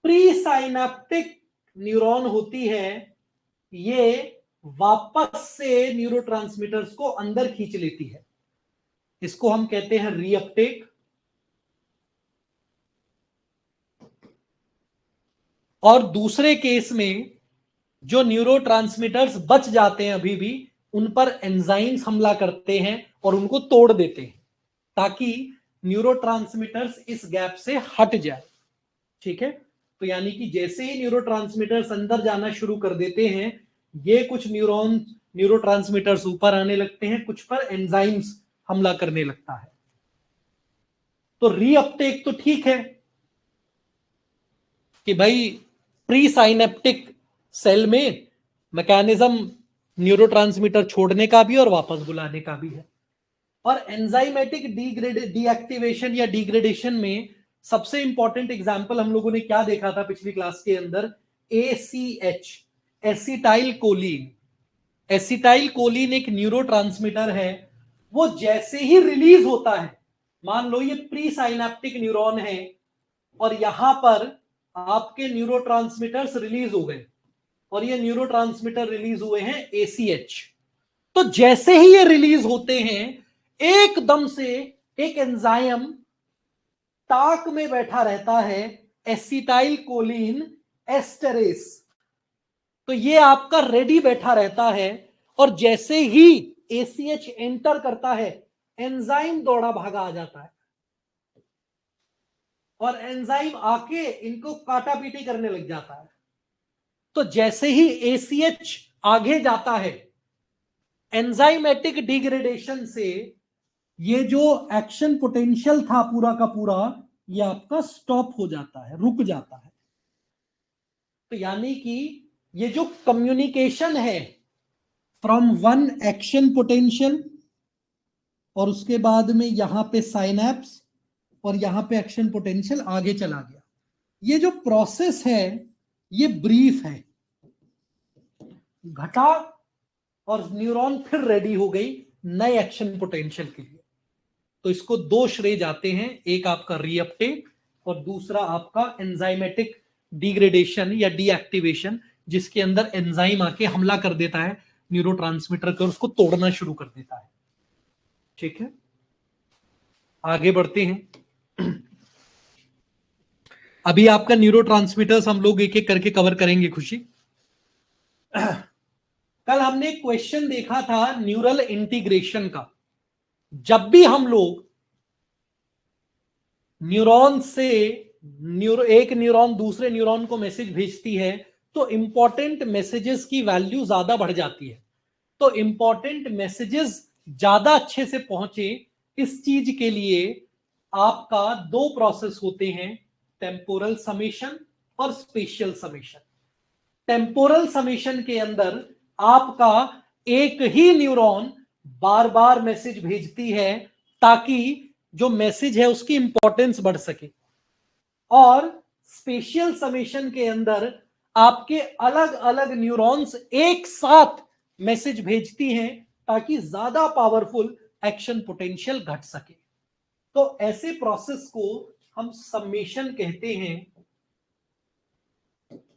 [SPEAKER 1] प्री साइनेप्टिक न्यूरॉन होती है ये वापस से न्यूरोट्रांसमीटर्स को अंदर खींच लेती है। इसको हम कहते हैं रीअपटेक। और दूसरे केस में जो न्यूरोट्रांसमीटर्स बच जाते हैं अभी भी, उन पर एंजाइम्स हमला करते हैं और उनको तोड़ देते हैं ताकि न्यूरोट्रांसमीटर्स इस गैप से हट जाए। ठीक है, तो यानी कि जैसे ही न्यूरोट्रांसमीटर्स अंदर जाना शुरू कर देते हैं, ये कुछ न्यूरोट्रांसमीटर्स ऊपर आने लगते हैं, कुछ पर एंजाइम्स हमला करने लगता है। तो रीअपटेक तो ठीक है कि भाई प्री साइनेप्टिक सेल में मैकेनिज्म न्यूरोट्रांसमीटर छोड़ने का भी और वापस बुलाने का भी है। और एंजाइमेटिक डीएक्टिवेशन या डिग्रेडेशन में सबसे इंपॉर्टेंट एग्जांपल हम लोगों ने क्या देखा था पिछली क्लास के अंदर, ACH, acetyl choline. Acetyl choline एक न्यूरोट्रांसमीटर है, वो जैसे ही रिलीज होता है, मान लो ये प्री साइनेप्टिक न्यूरॉन है और यहां पर आपके न्यूरोट्रांसमीटर्स रिलीज हो गए और ये न्यूरोट्रांसमीटर रिलीज हुए हैं ACH। तो जैसे ही ये रिलीज होते हैं एकदम से एक एंजाइम ताक में बैठा रहता है, एसिटाइल कोलिन एस्टेरेस। तो ये आपका रेडी बैठा रहता है और जैसे ही ACH एंटर करता है एंजाइम दौड़ा भागा आ जाता है और एंजाइम आके इनको काटा पीटी करने लग जाता है। तो जैसे ही ACH आगे जाता है, एंजाइमेटिक डिग्रेडेशन से ये जो एक्शन पोटेंशियल था पूरा का पूरा, ये आपका स्टॉप हो जाता है, रुक जाता है। तो यानी कि ये जो कम्युनिकेशन है फ्रॉम वन एक्शन पोटेंशियल और उसके बाद में यहां पे साइनैप्स और यहां पे एक्शन पोटेंशियल आगे चला गया, ये जो प्रोसेस है ये ब्रीफ है, घटा और न्यूरॉन फिर रेडी हो गई नए एक्शन पोटेंशियल के लिए। तो इसको दो श्रेय जाते हैं, एक आपका रीअपटेक और दूसरा आपका एंजाइमेटिक डिग्रेडेशन या डीएक्टिवेशन, जिसके अंदर एंजाइम आके हमला कर देता है न्यूरोट्रांसमीटर को, उसको तोड़ना शुरू कर देता है। ठीक है, आगे बढ़ते हैं। अभी आपका न्यूरोट्रांसमीटर्स हम लोग एक एक करके कवर करेंगे खुशी। कल हमने क्वेश्चन देखा था न्यूरल इंटीग्रेशन का। जब भी हम लोग न्यूरॉन से एक न्यूरॉन दूसरे न्यूरॉन को मैसेज भेजती है तो इंपॉर्टेंट मैसेजेस की वैल्यू ज्यादा बढ़ जाती है। तो इंपॉर्टेंट मैसेजेस ज्यादा अच्छे से पहुंचे, इस चीज के लिए आपका दो प्रोसेस होते हैं, टेम्पोरल समेशन और स्पेशियल समेशन। टेम्पोरल समेशन के अंदर आपका एक ही न्यूरॉन बार बार मैसेज भेजती है ताकि जो मैसेज है उसकी इंपॉर्टेंस बढ़ सके, और स्पेशियल समेशन के अंदर आपके अलग अलग न्यूरॉन्स एक साथ मैसेज भेजती हैं ताकि ज्यादा पावरफुल एक्शन पोटेंशियल घट सके। तो ऐसे प्रोसेस को हम समेशन कहते हैं।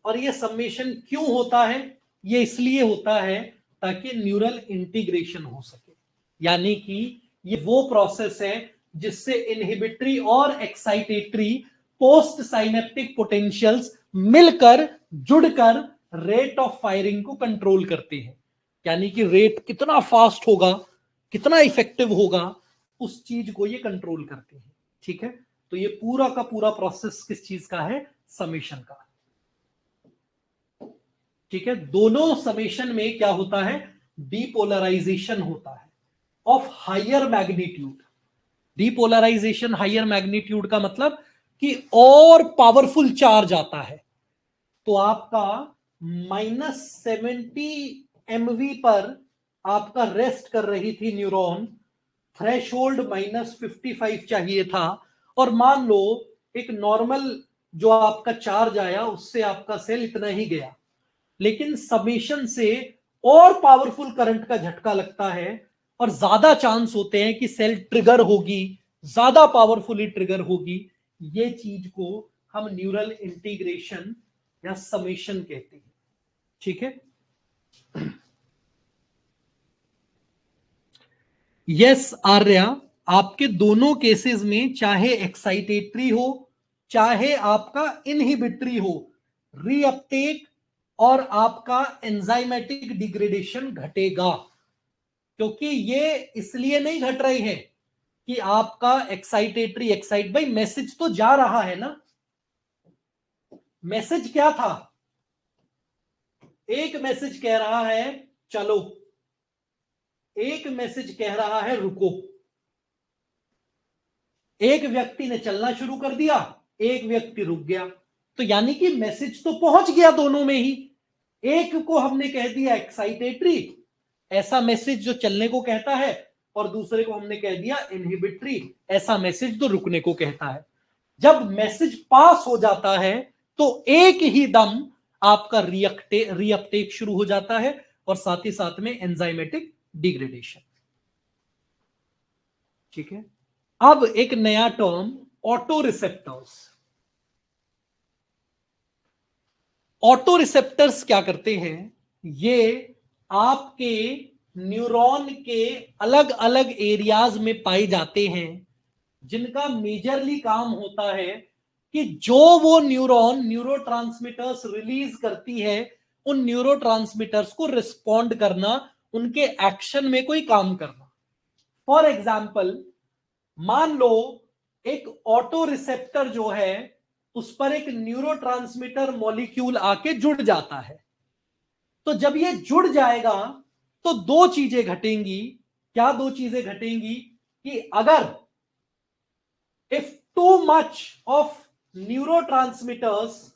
[SPEAKER 1] और ये समेशन क्यों होता है, ये इसलिए होता है ताकि न्यूरल इंटीग्रेशन हो सके। यानी कि ये वो प्रोसेस है जिससे इनहिबिटरी और एक्साइटेटरी पोस्ट साइनेप्टिक पोटेंशियल्स मिलकर जुड़कर रेट ऑफ फायरिंग को कंट्रोल करते हैं। यानी कि रेट कितना फास्ट होगा, कितना इफेक्टिव होगा, उस चीज को ये कंट्रोल करते हैं। ठीक है, तो ये पूरा का पूरा प्रोसेस किस चीज का है? समेशन का। ठीक है, दोनों समेशन में क्या होता है? डीपोलराइजेशन होता है of higher magnitude. Depolarization higher magnitude का मतलब कि और पावरफुल चार्ज आता है। तो आपका -70 MV पर आपका रेस्ट कर रही थी न्यूरॉन, थ्रेशोल्ड -55 चाहिए था, और मान लो एक नॉर्मल जो आपका चार्ज आया उससे आपका सेल इतना ही गया, लेकिन समेशन से और पावरफुल करंट का झटका लगता है और ज्यादा चांस होते हैं कि सेल ट्रिगर होगी, ज्यादा पावरफुली ट्रिगर होगी। ये चीज को हम न्यूरल इंटीग्रेशन या समेशन कहते हैं। ठीक है, यस आर्या, आपके दोनों केसेस में चाहे एक्साइटेटरी हो चाहे आपका इनहिबिटरी हो, रीअपटेक और आपका एंजाइमेटिक डिग्रेडेशन घटेगा। क्योंकि ये इसलिए नहीं घट रही है कि आपका एक्साइटेटरी एक्साइट, भाई मैसेज तो जा रहा है ना। मैसेज क्या था? एक मैसेज कह रहा है चलो, एक मैसेज कह रहा है रुको। एक व्यक्ति ने चलना शुरू कर दिया, एक व्यक्ति रुक गया, तो यानी कि मैसेज तो पहुंच गया दोनों में ही। एक को हमने कह दिया एक्साइटेटरी, ऐसा मैसेज जो चलने को कहता है, और दूसरे को हमने कह दिया इनहिबिटरी, ऐसा मैसेज जो रुकने को कहता है। जब मैसेज पास हो जाता है तो एक ही दम आपका रीअपटेक शुरू हो जाता है और साथ ही साथ में एंजाइमेटिक डिग्रेडेशन। ठीक है, अब एक नया term, auto receptors. Auto receptors क्या करते हैं? ये आपके न्यूरॉन के अलग अलग एरियाज में पाए जाते हैं, जिनका मेजरली काम होता है कि जो वो न्यूरॉन न्यूरोट्रांसमीटर्स रिलीज करती है, उन न्यूरोट्रांसमीटर्स को रिस्पॉन्ड करना, उनके एक्शन में कोई काम करना। फॉर एग्जाम्पल, मान लो एक ऑटो रिसेप्टर जो है उस पर एक न्यूरोट्रांसमीटर मॉलिक्यूल आके जुड़ जाता है। तो जब ये जुड़ जाएगा तो दो चीजें घटेंगी। क्या दो चीजें घटेंगी? कि अगर if too much of neurotransmitters,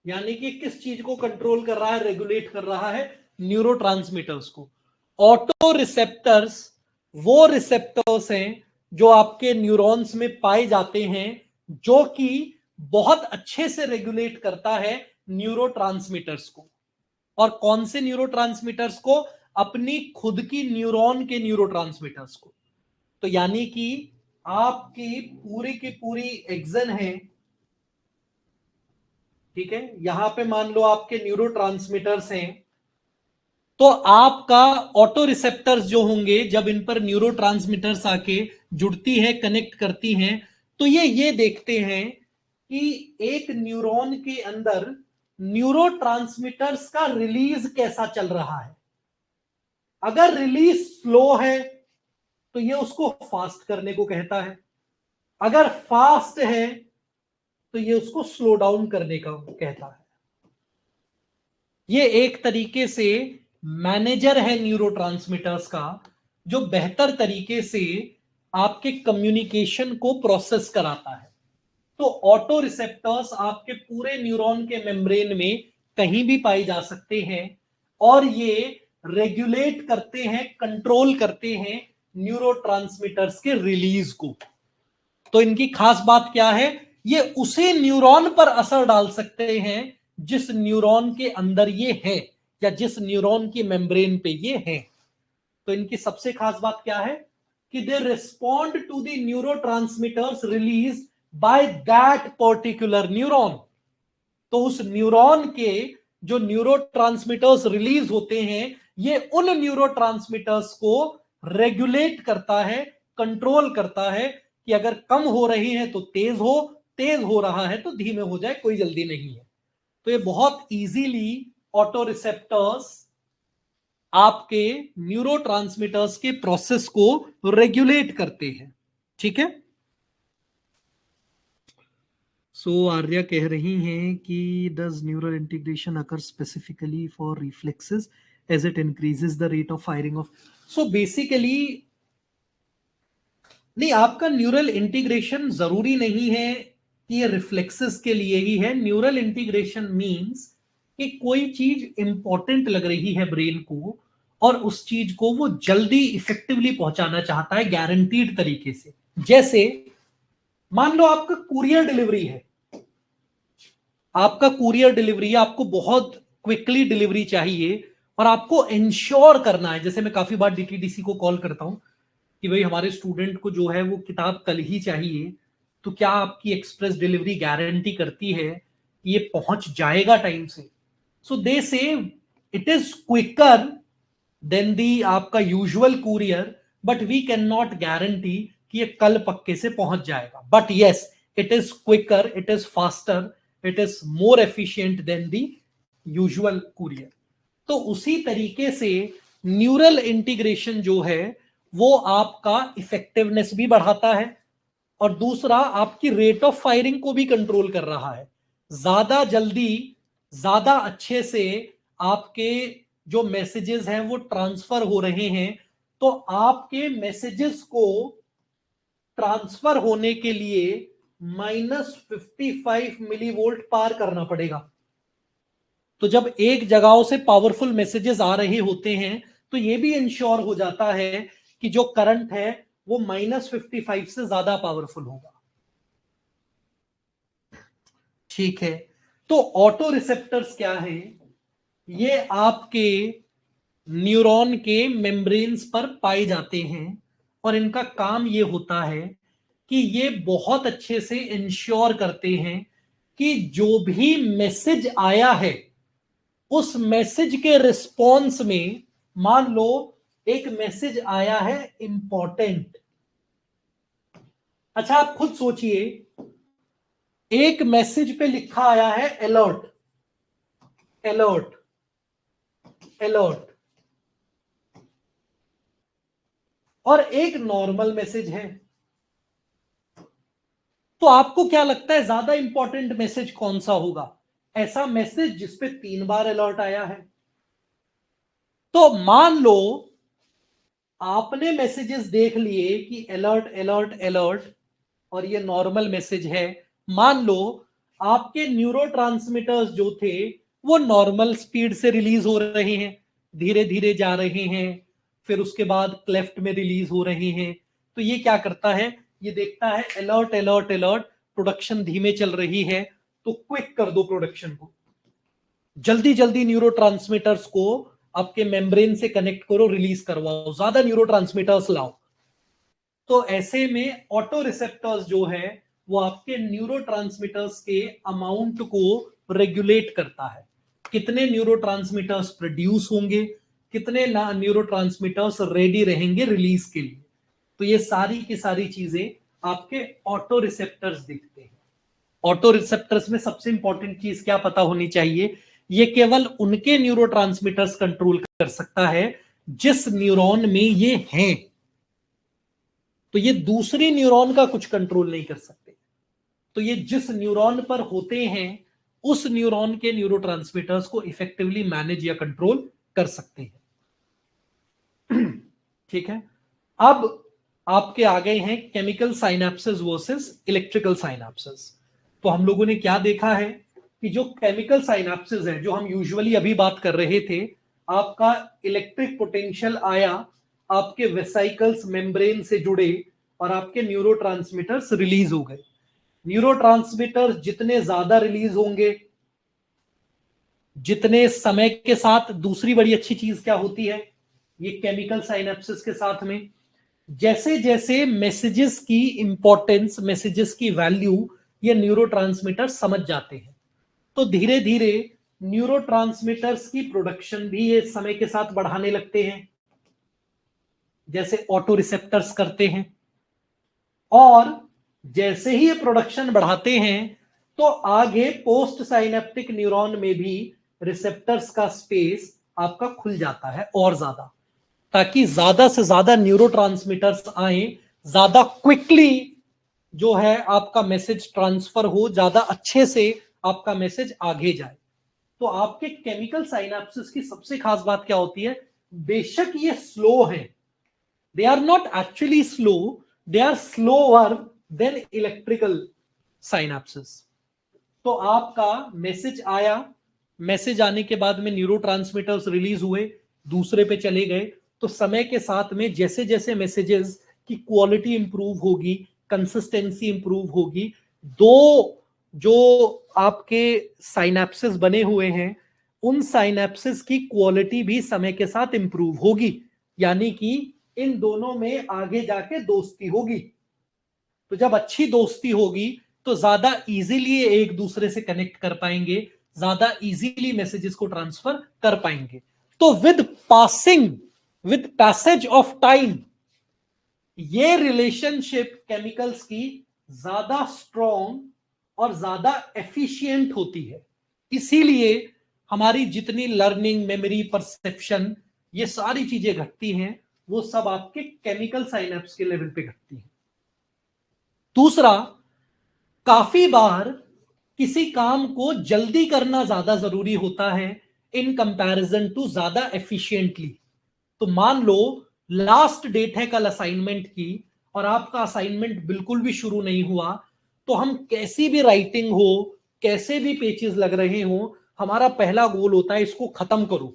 [SPEAKER 1] यानी कि किस चीज को कंट्रोल कर रहा है, रेगुलेट कर रहा है? न्यूरोट्रांसमीटर्स को। ऑटो रिसेप्टर्स वो रिसेप्टर्स हैं जो आपके न्यूरॉन्स में पाए जाते हैं, जो कि बहुत अच्छे से रेगुलेट करता है न्यूरोट्रांसमीटर्स को। और कौन से न्यूरोट्रांसमीटर्स को? अपनी खुद की न्यूरॉन के न्यूरोट्रांसमीटर्स को। तो यानी कि आपकी पूरी की पूरी एक्सन है, ठीक है, यहां पे मान लो आपके न्यूरोट्रांसमीटर्स हैं, तो आपका ऑटो रिसेप्टर्स जो होंगे, जब इन पर न्यूरोट्रांसमीटर्स आके जुड़ती है, कनेक्ट करती हैं, तो ये देखते हैं कि एक न्यूरॉन के अंदर न्यूरोट्रांसमीटर्स का रिलीज कैसा चल रहा है। अगर रिलीज स्लो है तो ये उसको फास्ट करने को कहता है, अगर फास्ट है तो ये उसको स्लो डाउन करने का कहता है। ये एक तरीके से मैनेजर है न्यूरोट्रांसमीटर्स का, जो बेहतर तरीके से आपके कम्युनिकेशन को प्रोसेस कराता है। तो ऑटो रिसेप्टर्स आपके पूरे न्यूरॉन के मेम्ब्रेन में कहीं भी पाए जा सकते हैं, और ये रेगुलेट करते हैं, कंट्रोल करते हैं न्यूरोट्रांसमीटर्स के रिलीज को। तो इनकी खास बात क्या है? ये उसे न्यूरॉन पर असर डाल सकते हैं जिस न्यूरॉन के अंदर ये है, या जिस न्यूरॉन की मेम्ब्रेन पे ये है। तो इनकी सबसे खास बात क्या है? कि they respond to the neurotransmitters release by that particular neuron. तो उस न्यूरॉन के जो न्यूरोट्रांसमीटर्स रिलीज होते हैं, ये उन न्यूरोट्रांसमीटर्स को रेगुलेट करता है, कंट्रोल करता है कि अगर कम हो रही है तो तेज हो रहा है तो धीमे हो जाए, कोई जल्दी नहीं है। तो ये बहुत इजीली ऑटो रिसेप्टर्स आपके न्यूरोट्रांसमीटर्स के प्रोसेस को रेगुलेट करते हैं। ठीक है, सो आर्या कह रही हैं कि does neural integration occur specifically for reflexes as it increases the rate of firing of. So basically नहीं, आपका न्यूरल इंटीग्रेशन जरूरी नहीं है कि ये रिफ्लेक्सेस के लिए ही है। न्यूरल इंटीग्रेशन मींस कि कोई चीज इंपॉर्टेंट लग रही है ब्रेन को और उस चीज को वो जल्दी इफेक्टिवली पहुंचाना चाहता है गारंटीड तरीके से। जैसे मान लो आपका कुरियर डिलीवरी है, आपको बहुत क्विकली डिलीवरी चाहिए और आपको इंश्योर करना है। जैसे मैं काफी बार डीटीडीसी को कॉल करता हूं कि भाई हमारे स्टूडेंट को जो है वो किताब कल ही चाहिए, तो क्या आपकी एक्सप्रेस डिलीवरी गारंटी करती है कि ये पहुंच जाएगा टाइम से? So they say it is quicker than the आपका usual courier, but we can not guarantee कि ये कल पक्के से पहुंच जाएगा। But yes, it is quicker, it is faster, it is more efficient than the usual courier. तो उसी तरीके से न्यूरल इंटीग्रेशन जो है वो आपका इफेक्टिवनेस भी बढ़ाता है और दूसरा आपकी रेट ऑफ फायरिंग को भी कंट्रोल कर रहा है। ज्यादा जल्दी, ज्यादा अच्छे से आपके जो मैसेजेस हैं वो ट्रांसफर हो रहे हैं, तो आपके मैसेजेस को ट्रांसफर होने के लिए -55 मिलीवोल्ट पार करना पड़ेगा। तो जब एक जगहों से पावरफुल मैसेजेस आ रहे होते हैं तो यह भी इंश्योर हो जाता है कि जो करंट है वो -55 से ज्यादा पावरफुल होगा। ठीक है, तो ऑटो रिसेप्टर्स क्या है? ये आपके न्यूरॉन के मेम्ब्रेन्स पर पाए जाते हैं और इनका काम ये होता है कि ये बहुत अच्छे से इंश्योर करते हैं कि जो भी मैसेज आया है उस मैसेज के रिस्पॉन्स में, मान लो एक मैसेज आया है इंपॉर्टेंट। अच्छा, आप खुद सोचिए, एक मैसेज पे लिखा आया है अलर्ट, अलर्ट, अलर्ट, और एक नॉर्मल मैसेज है। तो आपको क्या लगता है ज्यादा इंपॉर्टेंट मैसेज कौन सा होगा? ऐसा मैसेज जिसपे 3 बार अलर्ट आया है। तो मान लो आपने मैसेजेस देख लिए कि अलर्ट अलर्ट अलर्ट और ये नॉर्मल मैसेज है। मान लो आपके न्यूरोट्रांसमीटर्स जो थे वो नॉर्मल स्पीड से रिलीज हो रहे हैं, धीरे धीरे जा रहे हैं, फिर उसके बाद क्लेफ्ट में रिलीज हो रहे हैं। तो ये क्या करता है? ये देखता है अलर्ट अलर्ट अलर्ट, प्रोडक्शन धीमे चल रही है, तो क्विक कर दो प्रोडक्शन को, जल्दी जल्दी न्यूरोट्रांसमीटर्स को आपके मेम्ब्रेन से कनेक्ट करो, रिलीज करवाओ, ज्यादा न्यूरोट्रांसमीटर्स लाओ। तो ऐसे में ऑटो रिसेप्टर्स जो है वो आपके न्यूरोट्रांसमीटर्स के अमाउंट को रेगुलेट करता है। कितने न्यूरोट्रांसमीटर्स प्रोड्यूस होंगे, कितने न्यूरोट्रांसमीटर्स रेडी रहेंगे रिलीज के लिए। तो ये सारी की सारी चीजें आपके ऑटो रिसेप्टर्स देखते हैं। ऑटो रिसेप्टर्स में सबसे इंपॉर्टेंट चीज क्या पता होनी चाहिए? ये केवल उनके न्यूरोट्रांसमीटर्स कंट्रोल कर सकता है जिस न्यूरॉन में ये हैं। तो ये दूसरी न्यूरॉन का कुछ कंट्रोल नहीं कर सकते। तो ये जिस न्यूरॉन पर होते हैं उस न्यूरॉन के न्यूरोट्रांसमीटर्स को इफेक्टिवली मैनेज या कंट्रोल कर सकते हैं। ठीक है, अब आपके आ गए हैं केमिकल साइनेप्सेस वर्सेस इलेक्ट्रिकल साइनेप्सेस। तो हम लोगों ने क्या देखा है कि जो केमिकल साइनेप्सेस है, जो हम यूजुअली अभी बात कर रहे थे, आपका इलेक्ट्रिक पोटेंशियल आया, आपके वेसिकल्स मेम्ब्रेन से जुड़े और आपके न्यूरोट्रांसमीटर्स रिलीज हो गए। न्यूरोट्रांसमीटर्स जितने ज्यादा रिलीज होंगे, जितने समय के साथ, दूसरी बड़ी अच्छी चीज क्या होती है ये केमिकल साइनेप्सिस के साथ में, जैसे जैसे मैसेजेस की इंपॉर्टेंस, मैसेजेस की वैल्यू ये न्यूरोट्रांसमीटर समझ जाते हैं, तो धीरे धीरे न्यूरोट्रांसमीटर्स की प्रोडक्शन भी ये समय के साथ बढ़ाने लगते हैं, जैसे ऑटो रिसेप्टर्स करते हैं। और जैसे ही ये प्रोडक्शन बढ़ाते हैं तो आगे पोस्ट साइनेप्टिक न्यूरॉन में भी रिसेप्टर्स का स्पेस आपका खुल जाता है और ज्यादा, ताकि ज्यादा से ज्यादा न्यूरोट्रांसमीटर्स आए, ज्यादा क्विकली जो है आपका मैसेज ट्रांसफर हो, ज्यादा अच्छे से आपका मैसेज आगे जाए। तो आपके केमिकल साइनेप्सिस की सबसे खास बात क्या होती है, बेशक ये स्लो है, they are not actually slow, they are slower than electrical synapses। तो आपका मैसेज आया, मैसेज आने के बाद में न्यूरोट्रांसमीटर्स रिलीज हुए, दूसरे पे चले गए, तो समय के साथ में जैसे जैसे मैसेजेस की क्वालिटी इंप्रूव होगी, कंसिस्टेंसी इंप्रूव होगी, दो जो आपके साइनेप्सिस बने हुए हैं उन साइनेप्सिस की क्वालिटी भी समय के साथ इंप्रूव होगी, यानी कि इन दोनों में आगे जाके दोस्ती होगी। तो जब अच्छी दोस्ती होगी तो ज्यादा इजीली एक दूसरे से कनेक्ट कर पाएंगे, ज्यादा इजीली मैसेजेस को ट्रांसफर कर पाएंगे। तो विद पैसेज ऑफ टाइम ये रिलेशनशिप केमिकल्स की ज्यादा स्ट्रॉन्ग और ज्यादा एफिशिएंट होती है। इसीलिए हमारी जितनी लर्निंग, मेमोरी, परसेप्शन, ये सारी चीजें घटती हैं, वो सब आपके केमिकल साइनेप्स के लेवल पे घटती है। दूसरा, काफी बार किसी काम को जल्दी करना ज्यादा जरूरी होता है इन कंपैरिजन टू ज्यादा एफिशिएंटली। तो मान लो लास्ट डेट है कल असाइनमेंट की और आपका असाइनमेंट बिल्कुल भी शुरू नहीं हुआ, तो हम कैसी भी राइटिंग हो, कैसे भी पेजेस लग रहे हो, हमारा पहला गोल होता है इसको खत्म करो।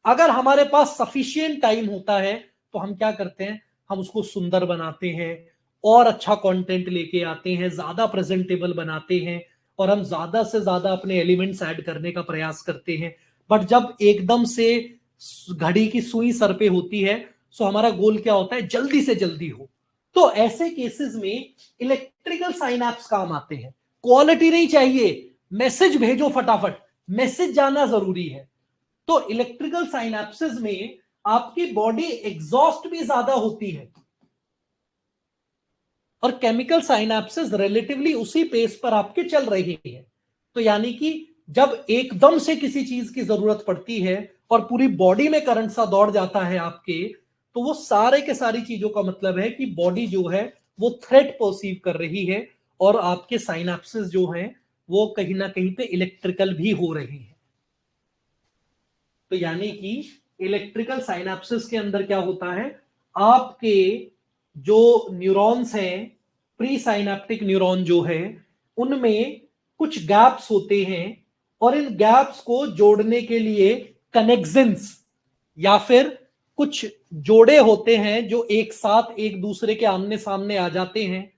[SPEAKER 1] अगर हमारे पास सफिशिएंट टाइम होता है तो हम क्या करते हैं, हम उसको सुंदर बनाते हैं और अच्छा कंटेंट लेके आते हैं, ज्यादा प्रेजेंटेबल बनाते हैं और हम ज्यादा से ज्यादा अपने एलिमेंट्स ऐड करने का प्रयास करते हैं। बट जब एकदम से घड़ी की सुई सर पे होती है तो हमारा गोल क्या होता है, जल्दी से जल्दी हो। तो ऐसे केसेस में इलेक्ट्रिकल साइनेप्स काम आते हैं। क्वालिटी नहीं चाहिए, मैसेज भेजो फटाफट, मैसेज जाना जरूरी है। तो इलेक्ट्रिकल साइनेप्सिस में आपकी बॉडी एग्जॉस्ट भी ज्यादा होती है और केमिकल साइनेप्सिस रिलेटिवली उसी पेस पर आपके चल रही है। तो यानी कि जब एकदम से किसी चीज की जरूरत पड़ती है और पूरी बॉडी में करंट सा दौड़ जाता है आपके, तो वो सारे के सारी चीजों का मतलब है कि बॉडी जो है वो थ्रेट परसीव कर रही है और आपके साइनेप्सिस जो है वो कहीं ना कहीं पे इलेक्ट्रिकल भी हो रही है। तो यानी कि इलेक्ट्रिकल साइनेप्सिस के अंदर क्या होता है, आपके जो न्यूरॉन्स हैं, प्री साइनेप्टिक न्यूरॉन जो है, उनमें कुछ गैप्स होते हैं और इन गैप्स को जोड़ने के लिए कनेक्शंस या फिर कुछ जोड़े होते हैं जो एक साथ एक दूसरे के आमने सामने आ जाते हैं।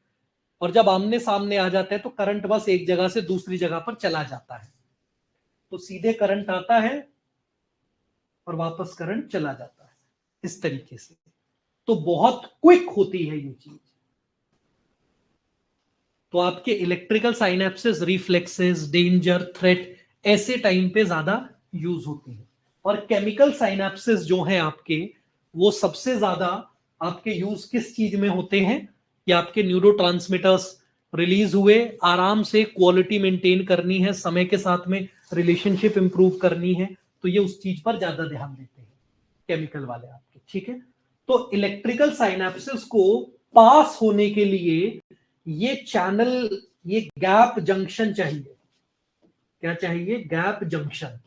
[SPEAKER 1] और जब आमने सामने आ जाते हैं तो करंट बस एक जगह से दूसरी जगह पर चला जाता है, तो सीधे करंट आता है और वापस करंट चला जाता है इस तरीके से। तो बहुत क्विक होती है ये चीज। तो आपके electrical synapses reflexes, danger, threat ऐसे टाइम पे ज्यादा यूज होती है। और केमिकल साइनेप्सिस जो है आपके, वो सबसे ज्यादा आपके यूज किस चीज में होते हैं, कि आपके न्यूरोट्रांसमीटर्स रिलीज हुए, आराम से क्वालिटी मेंटेन करनी है, समय के साथ में रिलेशनशिप इंप्रूव करनी है, तो ये उस चीज पर ज्यादा ध्यान देते हैं केमिकल वाले आपके। ठीक है, तो इलेक्ट्रिकल साइनेप्सिस को पास होने के लिए ये चैनल, ये गैप जंक्शन चाहिए। क्या चाहिए, गैप जंक्शन।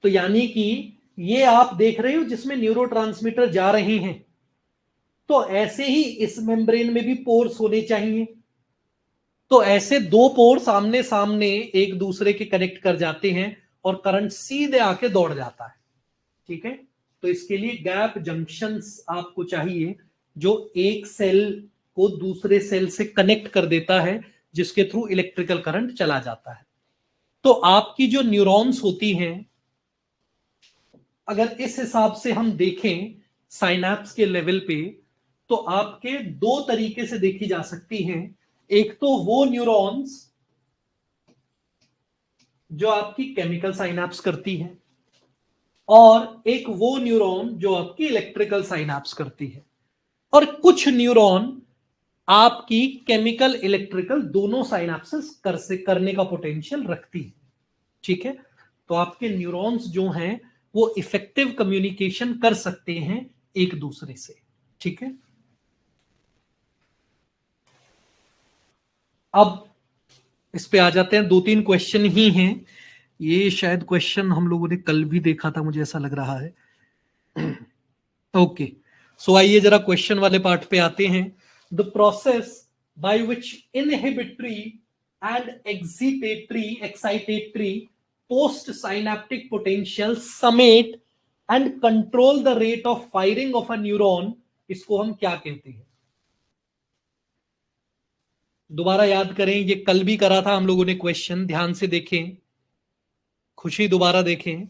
[SPEAKER 1] तो यानी कि ये आप देख रहे हो जिसमें न्यूरोट्रांसमीटर जा रहे हैं, तो ऐसे ही इस मेम्ब्रेन में भी पोर्स होने चाहिए। तो ऐसे दो पोर्स आमने सामने एक दूसरे के कनेक्ट कर जाते हैं और करंट सीधे आके दौड़ जाता है। ठीक है, तो इसके लिए गैप जंक्शंस आपको चाहिए जो एक सेल को दूसरे सेल से कनेक्ट कर देता है, जिसके थ्रू इलेक्ट्रिकल करंट चला जाता है। तो आपकी जो न्यूरॉन्स होती हैं, अगर इस हिसाब से हम देखें साइनेप्स के लेवल पे, तो आपके दो तरीके से देखी जा सकती हैं। एक तो वो न्यूरॉन्स जो आपकी केमिकल साइनैप्स करती है, और एक वो न्यूरॉन जो आपकी इलेक्ट्रिकल साइनैप्स करती है। और कुछ न्यूरॉन आपकी केमिकल इलेक्ट्रिकल दोनों साइनैप्सेस करने का पोटेंशियल रखती है। ठीक है, तो आपके न्यूरॉन्स जो हैं वो इफेक्टिव कम्युनिकेशन कर सकते हैं एक दूसरे से। ठीक है, अब इस पे आ जाते हैं। 2-3 क्वेश्चन ही हैं, ये शायद क्वेश्चन हम लोगों ने कल भी देखा था, मुझे ऐसा लग रहा है। ओके, सो आइए जरा क्वेश्चन वाले पार्ट पे आते हैं। The process by which inhibitory and excitatory post synaptic potential summate and control the rate of firing of a neuron, इसको हम क्या कहते हैं? दोबारा याद करें, ये कल भी करा था हम लोगों ने क्वेश्चन, ध्यान से देखें, खुशी दोबारा देखें।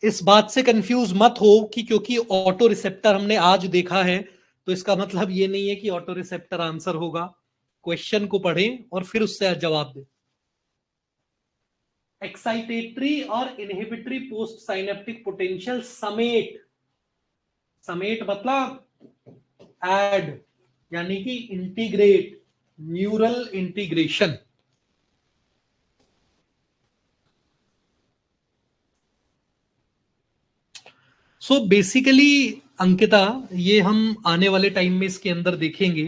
[SPEAKER 1] इस बात से कंफ्यूज मत हो कि क्योंकि ऑटो रिसेप्टर हमने आज देखा है तो इसका मतलब ये नहीं है कि ऑटो रिसेप्टर आंसर होगा। क्वेश्चन को पढ़ें और फिर उससे जवाब दें। एक्साइटेटरी और इनहिबिटरी पोस्ट साइनेप्टिक पोटेंशियल समेट, समेट मतलब ऐड, यानी कि integrate, neural integration. So basically Ankita, ये हम आने वाले टाइम में इसके अंदर देखेंगे।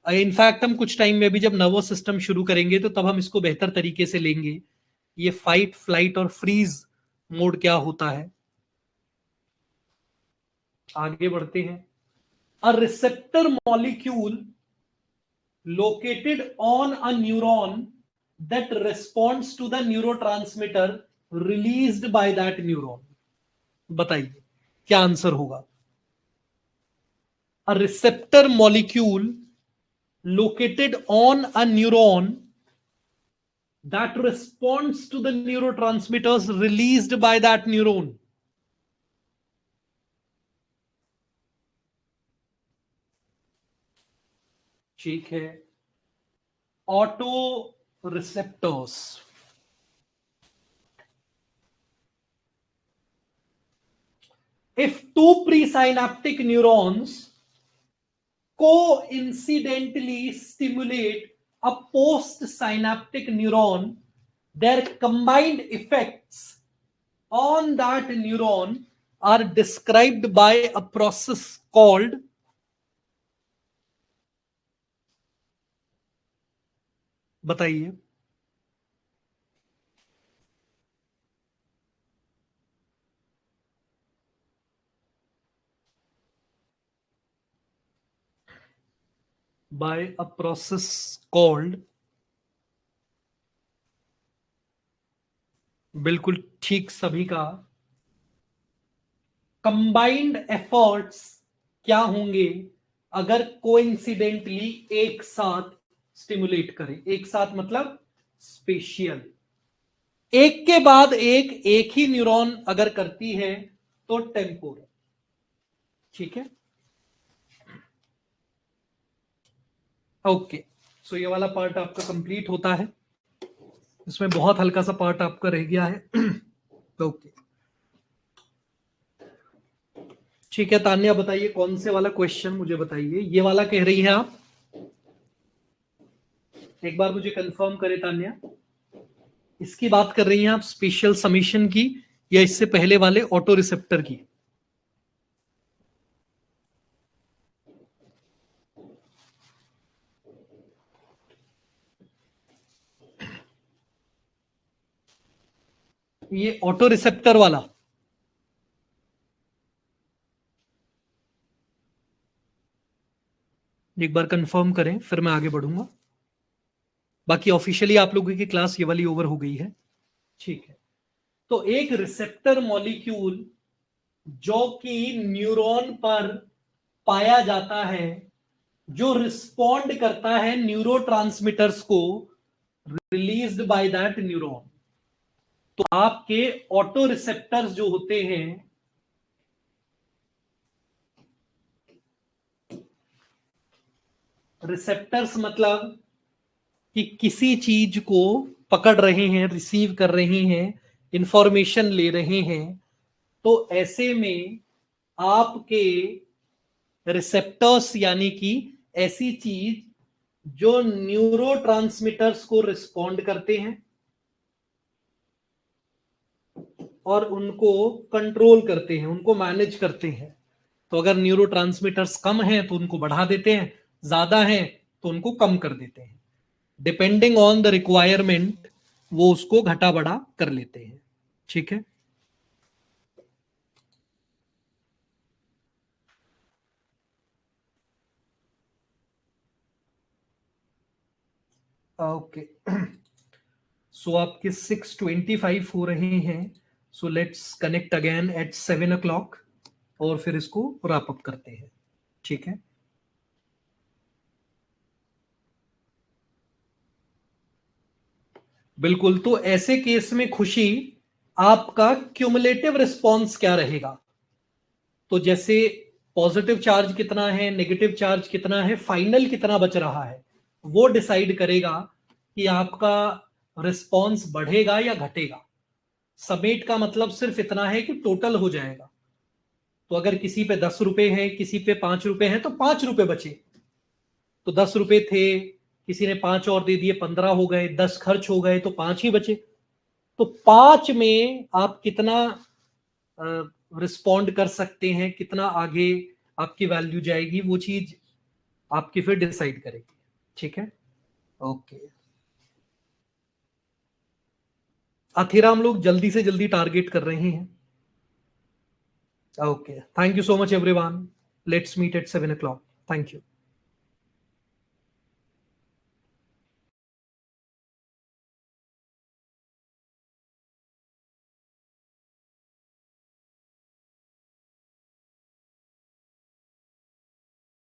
[SPEAKER 1] इनफैक्ट हम कुछ टाइम में भी जब नर्वस सिस्टम शुरू करेंगे तो तब हम इसको बेहतर तरीके से लेंगे, ये फाइट फ्लाइट और फ्रीज मोड क्या होता है। आगे बढ़ते हैं। A receptor molecule located on a neuron that responds to the neurotransmitter released by that neuron, बताइए क्या आंसर होगा? A receptor molecule located on a neuron that responds to the neurotransmitters released by that neuron. ठीक है, auto receptors. If two presynaptic neurons coincidentally stimulate a postsynaptic neuron, their combined effects on that neuron are described by a process called, बताइए। By a process called, बिल्कुल ठीक सभी का। Combined efforts क्या होंगे अगर कोइंसिडेंटली एक साथ स्टिमुलेट करें? एक साथ मतलब स्पेशियल, एक के बाद एक ही न्यूरॉन अगर करती है तो टेम्पोरल। ठीक है, ओके, सो ये वाला पार्ट आपका कंप्लीट होता है। इसमें बहुत हल्का सा पार्ट आपका रह गया है। ओके, ठीक है तान्या, बताइए कौन से वाला क्वेश्चन, मुझे बताइए। ये वाला कह रही है आप? एक बार मुझे कंफर्म करें तान्या, इसकी बात कर रही हैं आप स्पेशल समीशन की या इससे पहले वाले ऑटो रिसेप्टर की? ये ऑटो रिसेप्टर वाला? एक बार कंफर्म करें फिर मैं आगे बढ़ूंगा। बाकी ऑफिशियली आप लोगों की क्लास ये वाली ओवर हो गई है। ठीक है, तो एक रिसेप्टर मॉलिक्यूल जो कि न्यूरॉन पर पाया जाता है, जो रिस्पॉन्ड करता है न्यूरोट्रांसमीटर्स को रिलीज्ड बाय दैट न्यूरॉन। तो आपके ऑटो रिसेप्टर्स जो होते हैं रिसेप्टर्स मतलब कि किसी चीज को पकड़ रहे हैं, रिसीव कर रहे हैं, इंफॉर्मेशन ले रहे हैं, तो ऐसे में आपके रिसेप्टर्स यानी कि ऐसी चीज जो न्यूरोट्रांसमीटर्स को रिस्पॉन्ड करते हैं और उनको कंट्रोल करते हैं, उनको मैनेज करते हैं। तो अगर न्यूरोट्रांसमीटर्स कम हैं तो उनको बढ़ा देते हैं, ज्यादा हैं तो उनको कम कर देते हैं। डिपेंडिंग ऑन द रिक्वायरमेंट वो उसको घटा बढ़ा कर लेते हैं। ठीक है, ओके। सो आपके 6:25 हो रहे हैं। So let's connect again at 7 o'clock और फिर इसको रैप अप करते हैं। ठीक है, बिल्कुल। तो ऐसे केस में खुशी, आपका क्यूमुलेटिव रिस्पॉन्स क्या रहेगा? तो जैसे पॉजिटिव चार्ज कितना है, नेगेटिव चार्ज कितना है, फाइनल कितना बच रहा है, वो डिसाइड करेगा कि आपका रिस्पॉन्स बढ़ेगा या घटेगा। समेट का मतलब सिर्फ इतना है कि टोटल हो जाएगा। तो अगर किसी पे 10 रुपए है, किसी पे 5 रुपए है, तो 5 रुपए बचे। तो 10 रुपए थे, किसी ने 5 और दे दिए, 15 हो गए, 10 खर्च हो गए, तो 5 ही बचे। तो 5 में आप कितना रिस्पॉन्ड कर सकते हैं, कितना आगे आपकी वैल्यू जाएगी, वो चीज आपकी फिर डिसाइड करेगी। ठीक है, ओके। अथीराम लोग जल्दी से जल्दी टारगेट कर रहे हैं। Okay, thank you so much everyone. Let's meet at 7 o'clock। Thank you.